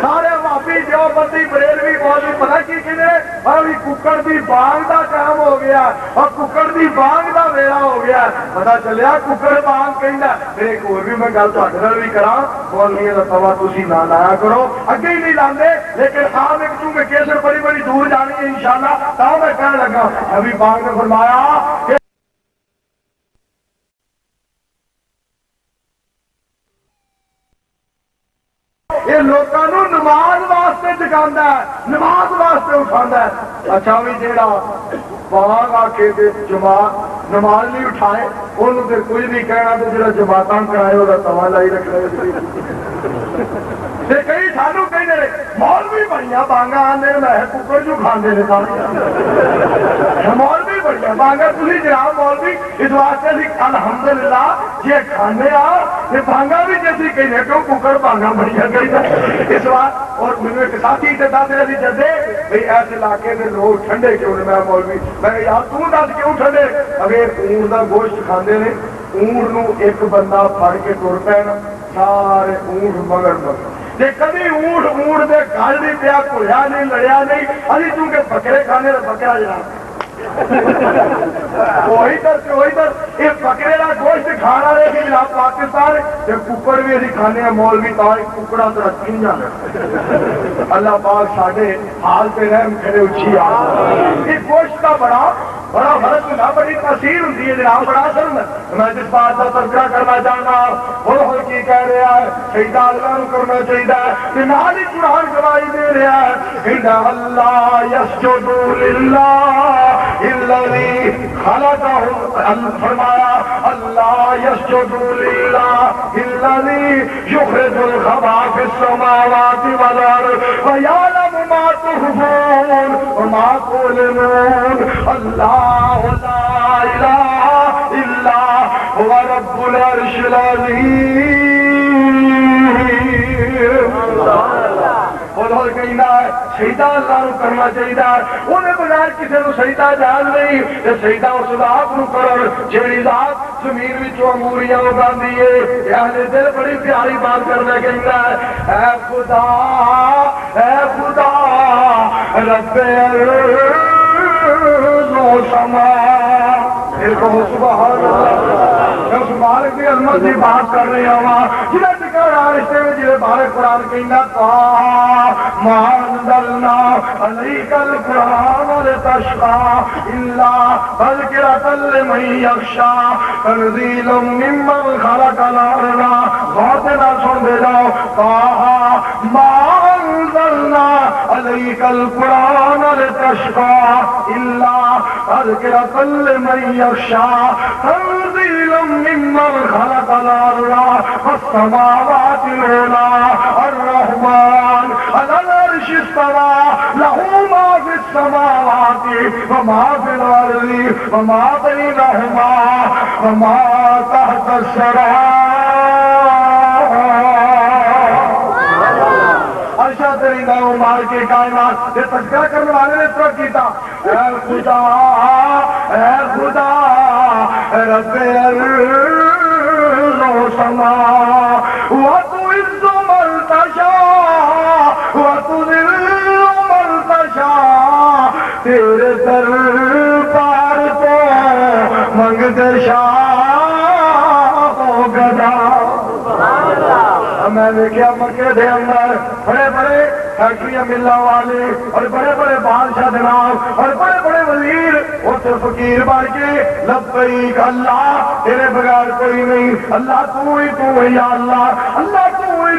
سارے وہابی دیوبندی بریلوی مولوی پتہ کی کہنے ابھی ککڑ دی بانگ دا کام ہو گیا اور ککڑ دی بانگ دا ویلا ہو گیا. پتا چلیا ککڑ بانگ کہندا. ایک اور بھی میں گل تہاڈے نال بھی کراں مولویاں دا توا تسی نہ لایا کرو اگے ہی نہیں لاندے لیکن خام ایک چونکہ کیسر بڑی بڑی دور جانی ہے انشاءاللہ تا میں کہنے لگا ابھی پاک نے فرمایا کہ یہ لوگوں نماز واسطے جگاندا ہے نماز واسطے اٹھاندا ہے. اچھا بھی جیڑا بانگ آ کے جماعت نماز نہیں اٹھائے انہوں نے کچھ نہیں کہنا تو جڑا جماعتاں کرائے وہ توا لائی رکھنا. کئی سانو کہنے مولوی بڑیاں بانگا آدھے میں ککڑ جو کھانے مولوی بڑیاں بانگا تھی جناب مولوی اس واسطے الحمدللہ جی کھانے یہ بانگا بھی جیسی کہنے کیوں ککڑ بانگا بڑیاں کہی اس واسطے. اور مجھے ایک ساتھی دس رہی جدے بھائی ایسے علاقے کے لوگ ٹھنڈے کیوں نے میں مولوی میں یار توں دس کیوں ٹھنڈے اگر اونٹ کا گوشت کھاندے نے اونٹ نو ایک بندہ پھڑ کے ٹر پین سارے اونٹ مگر کبھی اونٹ دے گل نہیں پیا کھویا نہیں لڑیا نہیں ابھی چونکہ بکرے کھانے تو بکرا جناب وہی در یہ بکرے کا گوشت کھانا رہے گی جناب پاکستان ککڑ بھی ابھی کھانے مولوی تاج ککڑا تو رکھی جانا. اللہ پاک ساڈے حال پہ رحم کھڑے اچھی آ اس گوشت کا بڑا فرق ہوتا بڑی تاثیر ہوتی ہے جناب بڑا اثر. میں جس بات کا تذکرہ کرنا چاہنا وہ کی کہہ رہا ہے سجدہ اللہ کو کرنا چاہیے کہ نال ہی قرآن گواہی دے رہا ہے ان اللہ یسجد للہ الذی خلقہم. فرمایا اللہ یسجد للہ الذی یخرج الخبا فی السماوات والارض ویعلم ما تخفون وما تعلنون. اللہ لا الہ الا هو رب العرش العظیم. سجدہ اللہ کو کرنا چاہیے انہیں بغیر کسی کو سجدہ جائز نہیں. سجدہ اس ذات کو کرو جیڑی ذات زمین وچوں انگوریاں اگاندی ہے. اہل دل بڑی پیاری بات کرنا کہندا ہے اے خدا رب ارض و سما. سبحان اللہ میں اس مالک کی عظمت کی بات کر رہی ہوں جنہیں ٹھکانا رشتے میں جی بارے قرآن کہنا ما انزلنا علیک القرآن لتشقى الا تذکرۃ لمن یخشی تنزیل ممن خلق الارض غور سے نہ سن دے جاؤ ما انزلنا علیک القرآن لتشقى الا تذکرۃ لمن یخشی تنزیل ممن خلق الارض والسماوات العلی الرحمن علی العرش استوى له ما في السماوات وما في الارض وما بينهما وما تحت الثرى عرشہ تیری گاؤں مار کے کائنات یہ تذکرہ کرنے والے نے ترقی کیتا اے خدا رب الارض والسماء وتعز من تشاء وتذل من تشاء تیرے دربار کو منگتے شاہ و گدا میں نے کیا مکے دے اندر بڑے بڑے فیکٹریاں ملنے والے اور بڑے بڑے بادشاہ جناب اور بڑے بڑے وزیر اس فقیر بن کے لبیک اللہ تیرے بغیر کوئی نہیں اللہ تو ہی یا اللہ تو ہی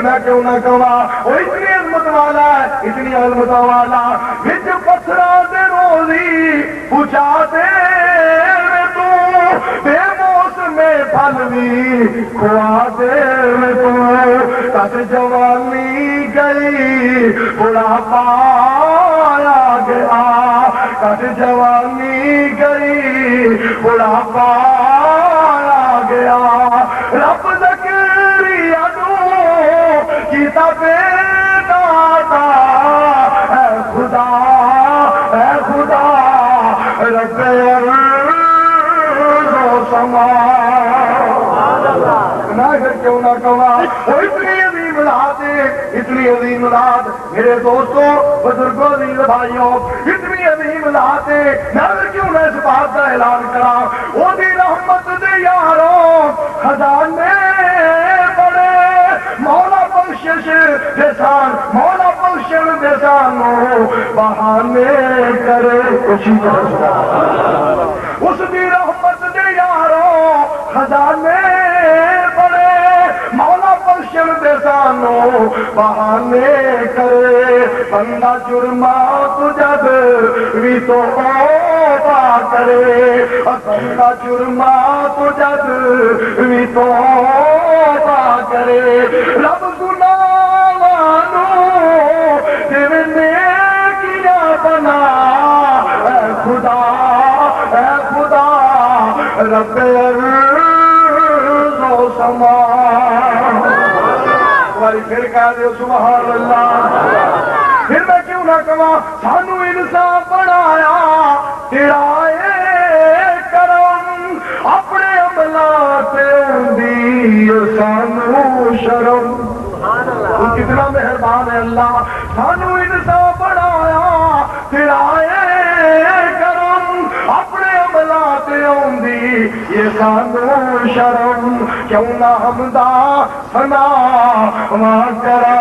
میں کیوں نہ کہا وہ اتنی عظمت والا ہے اتنی عظمت والا وچ پتھراں دے روزی پوچھا دے تو بے موسم پھل بھی کھوا دے تو کٹ جوانی گئی بڑھاپا آ گیا کٹ جوانی گئی بڑھاپا آ گیا رب زکریا نو کیتا بیٹا اے خدا رب الارض والسماء کیوں نہ کہا وہ اتنی عظیم ذات ہے اتنی عظیم ذات میرے دوستوں بزرگوں عزیز بھائیوں اتنی عظیم ذات ہے میں کیوں نہ اس بات کا اعلان کرا وہ دی رحمت دے یاروں خزانے بڑے مولا بخشش دسان مولا بخشن دسانو بہانے کرے خوشی اس دی رحمت دے یاروں خزانے مولا بخشن دے سانو بہانے کرے بندہ جرمات جب بھی تو توبہ کرے بندہ جرمات جب بھی تو توبہ کرے رب گناہانو جویں نیکیاں بنا اے خدا رب الارض والسماء پھر کہہ دے سبحان اللہ پھر میں کیوں نہ کہا سانو انسان بنایا تیرا اے کرم اپنے عملات دی سانو شرم کتنا مہربان ہے اللہ سانو انسان بنایا تیرا اے کرم اپنے عملات دی یہ سانو شرم کیوں نہ حمدہ ثنا کرا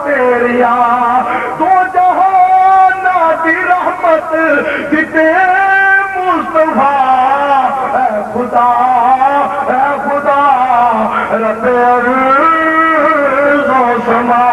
تیریا تو جہان دی رحمت دیتے مصطفیٰ اے خدا رب الارض والسماء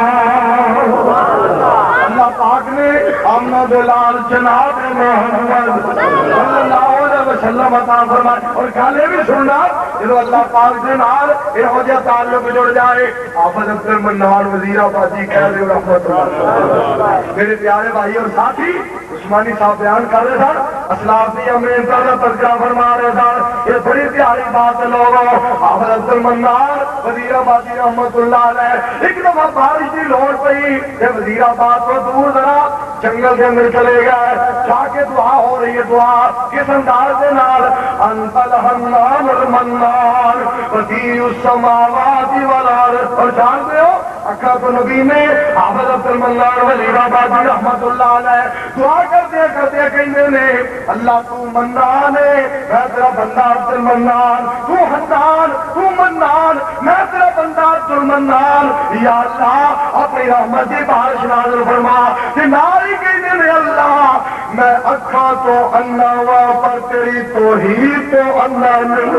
اللہ پاک نے آمنہ دلال جناب محمد صلی اللہ علیہ وسلم عطا فرمائے اور گالے بھی سننا جب اللہ پاک سے نال یہ ہو جائے تعلق جڑ جائے آفت اختر منان وزیر آبادی کہہ رہے رحمت اللہ میرے پیارے بھائی اور ساتھی عثمانی صاحب بیان کر رہے تھا اسلاف دی ہمیں انتظار تذکرہ فرما رہے تھا یہ بڑی پیاری بات ہے لوگوں آفت اختر منان وزیر آبادی رحمت اللہ علیہ ایک دفعہ بارش کی لوڑ پئی یہ وزیر آباد کو دور ذرا جنگل کے اندر چلے گئے جا کے دعا ہو رہی ہے دعا کس انداز کے نال انت الحنان المنان بدیع السماوات والارض اور جانتے ہو اکھا تو نبی نے حافظ عبد المنان وزیر آبادی رحمت اللہ علیہ دعا کرتے کہندے نے اللہ تو منان ہے میں تیرا بندہ عبد المنان، تو حنان تو منان میں تیرا بندہ عبد المنان، یا اللہ اپنی رحمت کی بارش نازل فرما کہ ناری کہندے نے اللہ میں اکھا تو انا وا پر تیری توحید تو انا نہیں،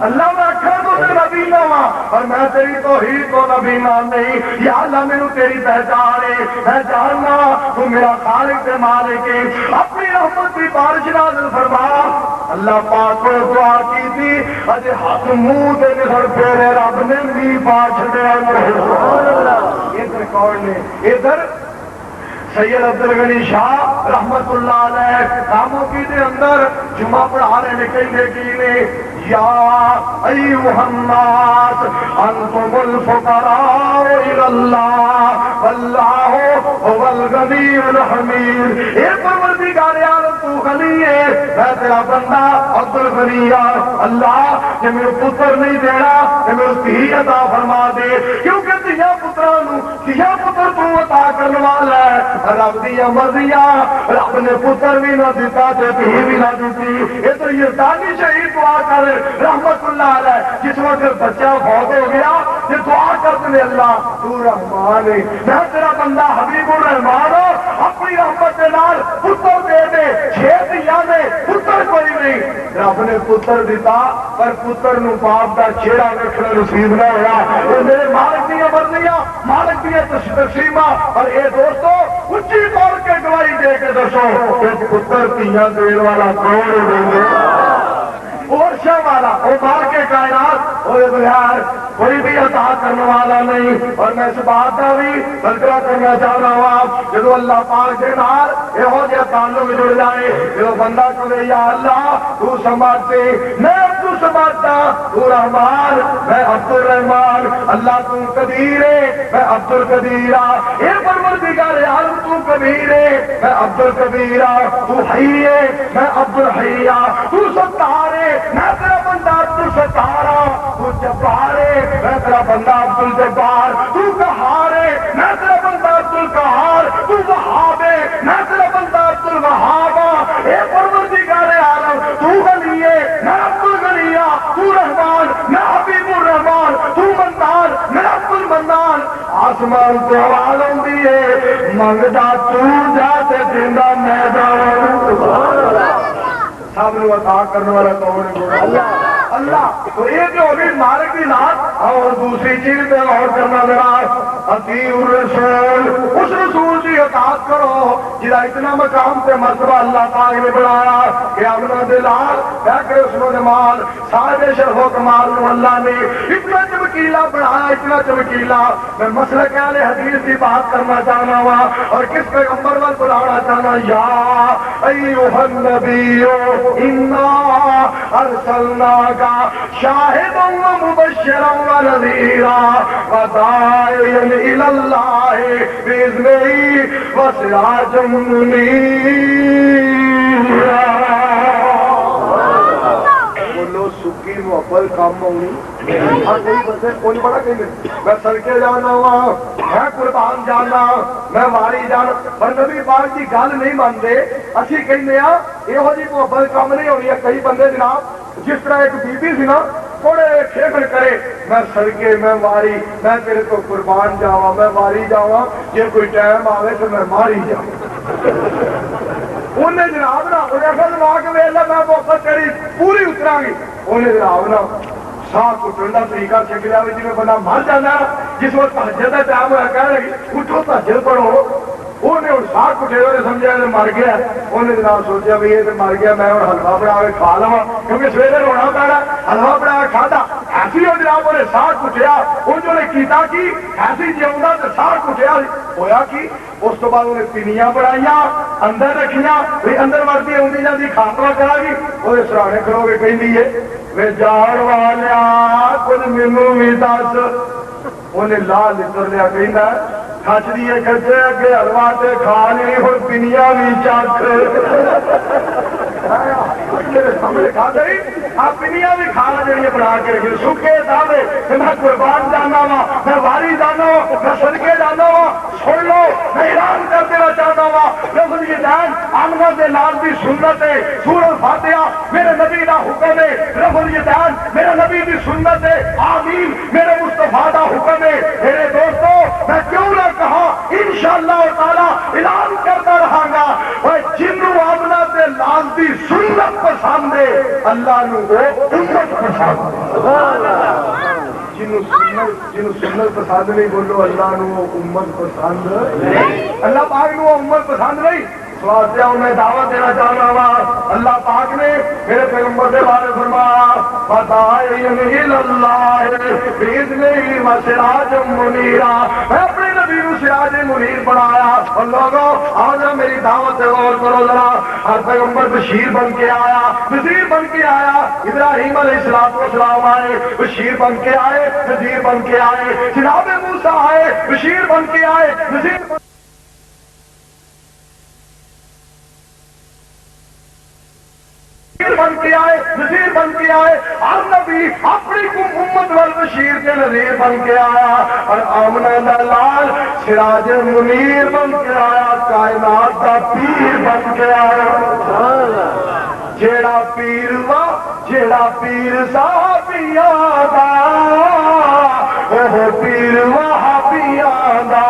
اللہ میں اکھا تو تیرا نبینا وا اور میں تیری توحید تو نبینا نہیں، یا اللہ میں تیری پہچان ہے، میں جاننا تو میرا خالق تے مالک ہے، اپنی رحمت کی بارش نازل فرما۔ اللہ پاک کو دعا کی تھی اجے ہاتھ منہ تے نظر پھیرے رب نے بھی پاچھ دیا۔ ادھر کون نے؟ ادھر سید عبد الغنی شاہ رحمت اللہ علیہ کاموں کی دے اندر جمعہ پڑھا رہے نکلنے کی نے یا ایوہ الناس انتم الفقراء الاللہ واللہ هو الغنی الحمید، اے پروردگار عالم تو غنی ہے، میں تیرا بندہ عبد الغنی، اللہ کہ میرے پتر نہیں دینا کہ میرے دھی عطا فرما دے، کیونکہ دیا پترانو دیا پتر تو عطا کرنے والا ہے، رب دیا مرضیاں رب نے پتر بھی نہ دیتا تے دھی بھی نہ دیتی۔ یہ تو یہ دانی شہید دعا کر رحمت اللہ علیہ جس وقت بچہ فوت ہو گیا یہ دعا کرتے اللہ تو رحمان ہے، میں تیرا بندہ حبیب الرحمان ہوں، اپنی رحمت کے نال پتر دے دے، چھ دیا نے پتر کوئی نہیں، رب نے پتر دیتا پر پتر نو باپ دا چہرہ رکھنا نصیب نہ ہوا، یہ میرے مالک دیا مرضیاں مالک دیا تقسیمہ، اور اے دوستو اچھی طور کے گواہی دے کے دسو کہ پتر تیاں دین والا کون دیں گے؟ عرشہ والا وہ مال کے کائنات اور بغیر کوئی بھی عطا کرنے والا نہیں۔ اور میں اس بات کا بھی تذکرہ کرنا چاہ رہا ہوں جب اللہ پاک کے نال یہو جہاں تعلق جڑ جائے جب بندہ کہے یا اللہ تو سمجھتے میں تو سمجھتا تو رحمان میں عبد الرحمان، اللہ تو قدیر ہے میں عبد القدیر، اے پروردگار عالم تو کبیر ہے میں عبد الکبیر، تو حی ہے میں عبد الحی، تو ستار ہے میں تیرا بندہ عبد الستار، تو جبار ہے میں تیرا بندہ عبد الجبار، تو قہار ہے میں تیرا بندہ عبد القہار، تو وہاب ہے میں تیرا بندہ عبد الوہاب، اے پروردگار عالم تو غنی ہے میں عبد الغنی، تو رحمان میں حبیب الرحمان، تو منان میں عبد المنان، آسمان تو آواز ہوندی ہے منگدا تو جاتے زندہ میدان، سب نے عطا کرنے والا کون ہے؟ اللہ اللہ۔ تو یہ جو ابھی مالک کی ذات اور دوسری چیز پہ غور کرنا ذرا اطیعوا الرسول، اس رسول کی اطاعت کرو جہاں اتنا مقام تے مرتبہ اللہ تعالی نے بنایا کہ اپنا دلال بیٹھے اس نے مال صاحب شرف و کمال نو اللہ نے اتنا چمکیلا بنایا، اتنا چمکیلا۔ میں مسلک اہل حدیث کی بات کرنا چاہنا ہوا اور کس پیغمبر وال بلانا چاہنا، یا ایھا النبی انا ارسلناک شاہدا ومبشرا ونذیرا وداعیا الی اللہ باذنہ وسراجا منیرا۔ بولو سکی محبت کام آنی بڑا کہ میں سڑکے جانا ہوا میں قربان جانا میں واری جانا، پر نبی پاک کی گل نہیں مانتے، اسی کہنے یہو جی محبت کام نہیں ہونی ہے۔ کئی بندے جناب جس طرح ایک بی بی سی نا تھوڑے کھیل کرے میں سڑکے میں واری میں تیرے کو قربان جاوا میں واری جاوا، جی کوئی ٹائم آئے تو میں ماری جاؤں، انہیں جناب نا انہیں لا کے ویلا میں موقع تیری پوری اترا گی، انہیں جناب نا ساتھ کٹن کا طریقہ سیکھ لیا جی میں بندہ مر جانا، جس وقت تہجد کا ٹائم ہوا کہہ لگی اٹھو تہجد پڑھو، انہیں ہوں ساتھ کٹے ہوئے سمجھا مر گیا، انہیں جناب سوچا بھی یہ مر گیا میں ہوں حلوا بنا کے کھا لوا کیونکہ سویرے رونا پینا، حلوا بنا کے کھادا ایسی ہو جناب انہیں ساتھ کٹیا، انہوں نے کیتا کی ایسی جیوندا تو ساتھ کٹیا ہویا کی، اس تو بعد انہیں پینیاں بنائیاں اندر رکھیاں بھی اندر مرتی ہوں جاتی کھاتوا کرا گی، وہ سرانے کھلو کے کہیں دیئے میں جان والیا کچھ مینوں بھی دس، انہیں لا لتر لیا کہنا کچھ دیے کچے اگے حلوا تے کھا لی ہوں پینیاں بھی چک سامنے کھا گئی آپ پنیاں بھی کھا جڑی بنا کے رکھی سکے دعوے میں قربان جانا وا میں واری جانا وا میں صدقے جانا وا سن لو میں اعلان کر دینا چاہتا وا لفظ یہ جان آمنہ دے لال دی سنت ہے سورۃ فاتحہ میرے نبی دا حکم ہے لفظ یہ جان میرے نبی دی سنت ہے آمین میرے مصطفیٰ دا حکم ہے میرے دوستو میں کیوں نہ کہا انشاءاللہ تعالی اعلان کرتا رہا گا وہ جنوں آمنہ دے لال دی سنت پسند ہے اللہ نو وہ امت پسند سبحان اللہ جنوں سنت پسند نہیں بولو اللہ نو وہ امت پسند نہیں اللہ پاک نو وہ امت پسند نہیں واسطے میں دعوت دینا چاہتا ہوں اللہ پاک نے میرے پیغمبر کے بارے فرمایا میں اپنے نبی کو سراج منیر بنایا اور لوگوں آج میری دعوت سے غور کرو ذرا ہر پیغمبر بشیر بن کے آیا نذیر بن کے آیا ابراہیم علیہ السلام آئے بشیر بن کے آئے نذیر بن کے آئے جناب موسیٰ آئے بشیر بن کے آئے نذیر بن کے آئے نذیر بن کے آئے ہر نبی اپنی امت والبشیر کے نذیر بن کے آیا اور آمنہ دا لال سراج منیر بن کے آیا کائنات دا پیر بن کے آیا جیڑا پیر صحابیاں دا وہ پیر وہابیاں دا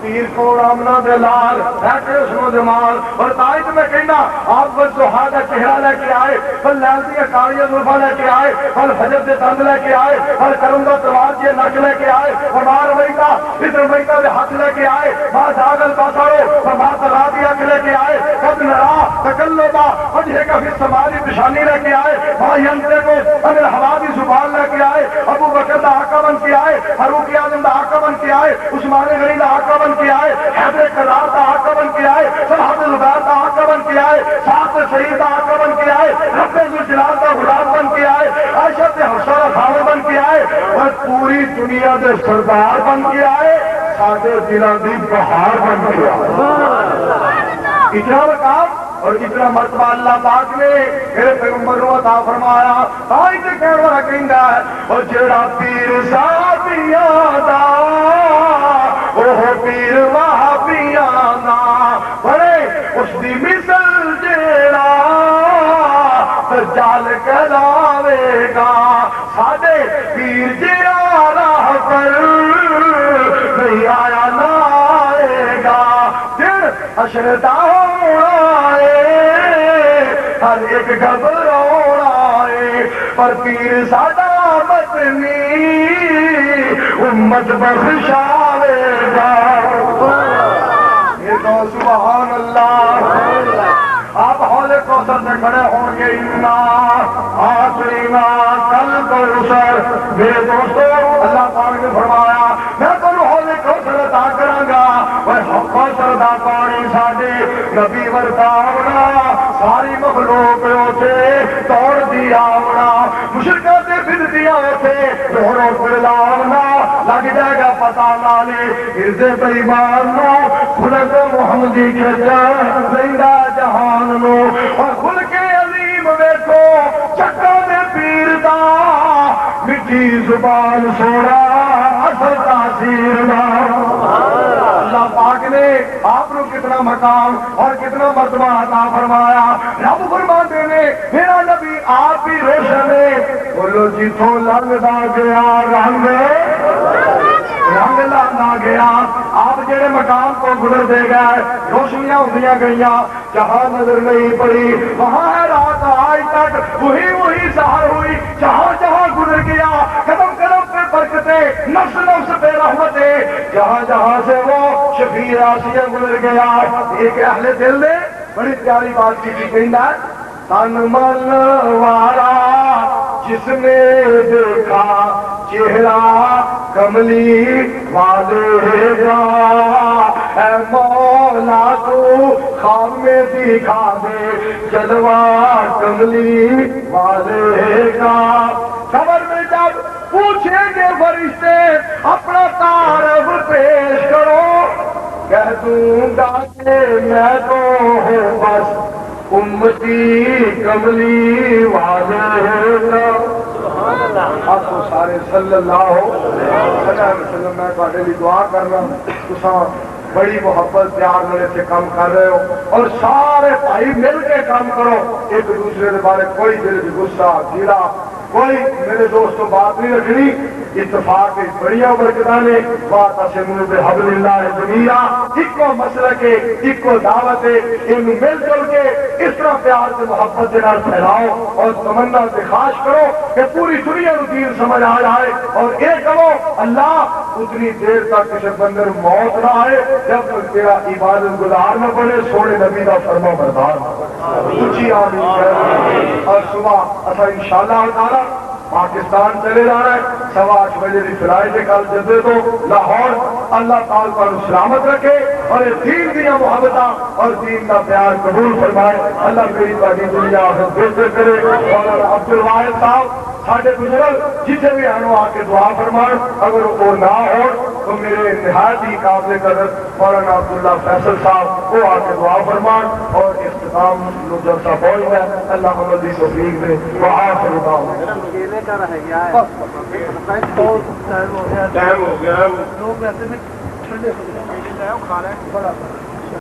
پیر کو آمنہ دے لال سنو دمال اور تائید میں کہنا آپ بس سہا کا چہرہ لے کے آئے پھر لالتی کاریہ ظلفہ لے کے آئے پھر حجر دے تند لے کے آئے پھر کرندہ تلوار کے نک لے کے آئے اور مار ویتا ادھر ویتا دے ہاتھ لے کے آئے ماں جاگل باسارو اور ماں تغادی اک لے کے آئے قد نرا تکلبا وجہ کا پھر سمالی پشانی لے کے آئے ماں ینتے کو امیر حوادی زبان لے کے آئے ابو بکر دا آقا بن کے آئے فاروق اعظم دا آقا بن کے آئے عثمان غنی دا آقا بن کے آئے حیدر کرار دا آقا بن کے آئے صلاحت الزبیر دا آقا بن کے آئے سعد سعید دا آقا بن کے آئے رب ذوالجلال دا غلام بن کے آئے عائشہ تے حفصہ دا خاوند بن کے آئے اور پوری دنیا دے سردار بن کے آئے ساڈے دلاں دی بہار بن کے آئے اتنا مقام اور اتنا مرتبہ اللہ پاک نے میرے پیغمبر کو عطا فرمایا تاں تے کہن والا کہندا ہے اور جڑا پیر صحابیاں دا وہ پیر وہابیاں دا بڑے اس دی مثل جیڑا دجال کہلاوے گا ساڈے پیر جیڑا راہ پر نہیں آیا نہ آئے گا پھر حشر دا ہونا ہے ہر ایک گھبرانا ہے پر پیر ساڈا مدنی امت بخشاوے گا یہ تو سبحان اللہ آپ حول کوثر سے کھڑے ہوں گے انا آخرینا کل کوثر میرے دوستو اللہ پاک نے فرمایا میں تمہیں حول کوثر عطا کراں گا وہ کوثر دا پانی ساڈے نبی ورتا آونا ساری مخلوق اوتھے توڑ دی آونا مشرکاں تے بدعتیاں اوتھے دوڑو پھلاونا لگ جائے گا پتہ نالے ارد ایمان نو خلق محمدی کے زندہ جہان اور کھل کے عظیم ویکھو چکا دے پیر دا میٹھی زبان سونا اصل تاثیر دا اللہ پاک نے آپ کو کتنا مقام اور کتنا مرتبہ عطا فرمایا رب فرماتے نے میرا نبی آپ ہی روشن ہے بولو جتوں لنگدا گیا رنگ لانا گیا آپ جڑے مقام کو گزر دے گئے روشنیاں ہوندیاں گئیاں جہاں نظر نہیں پڑی وہاں ہے رات آج تک وہی سحر ہوئی جہاں جہاں گزر گیا قدم قدم پہ برکتیں نفس نفس پہ رحمتیں جہاں جہاں سے وہ شفیع آسیہ گزر گیا ایک اہل دل نے بڑی پیاری بات کی کہنا تن من وارا جس نے دیکھا چہرہ کملی والے گا اے مولا تو خواب میں دکھا دے جلوہ کملی والے کا خبر میں جب پوچھیں گے فرشتے اپنا تعارف پیش کرو کہہ دوں گا کہ میں تو ہوں بس امتی کملی واضح آپ کو سارے صلی اللہ علیہ وسلم میں تھوڑے لیے دعا کرنا تساں بڑی محبت پیار میرے سے کام کر رہے ہو اور سارے بھائی مل کے کام کرو ایک دوسرے کے بارے کوئی دل کی غصہ کیڑا کوئی میرے دوستوں بات نہیں رکھنی اتفاق بڑی برکتاں نے بات اسمو بحبل اللہ جمیعا ایکو مسلک ہے ایکو دعوت ہے ان مل جل کے اس طرح پیار سے محبت کے نال پھیلاؤ اور تمنا سے خواہش کرو کہ پوری دنیا کو دین سمجھ آ جائے اور یہ کہو اللہ اتنی دیر تک کسی بندر موت نہ آئے جب تک تیرا عبادت گزار نہ بنے سونے نبی کا فرما بردار اونچی آمین اور صبح اصل انشاءاللہ تعالی پاکستان چلے جا رہا ہے 8:15 بجے کی فلائٹ سے کل جدے تو لاہور اللہ تعالیٰ پر سلامت رکھے اور دین دیا محبت اور دین کا پیار قبول فرمائے اللہ میری بڑی دنیا بہتر کرے اور عبد الواحد صاحب ساڈے بزرگ جتنے بھی ہیں آ کے دعا فرمان اگر وہ نہ ہو تو میرے نہایت ہی قابل قدر مولانا عبداللہ فیصل صاحب وہ آ کے دعا فرمان اور اختتام جلسہ پہنچ گیا اللہ محمد کی توفیق دے وآخر دعوانا ٹائم ہو گیا لوگ ایسے میں ٹھنڈے ہو گئے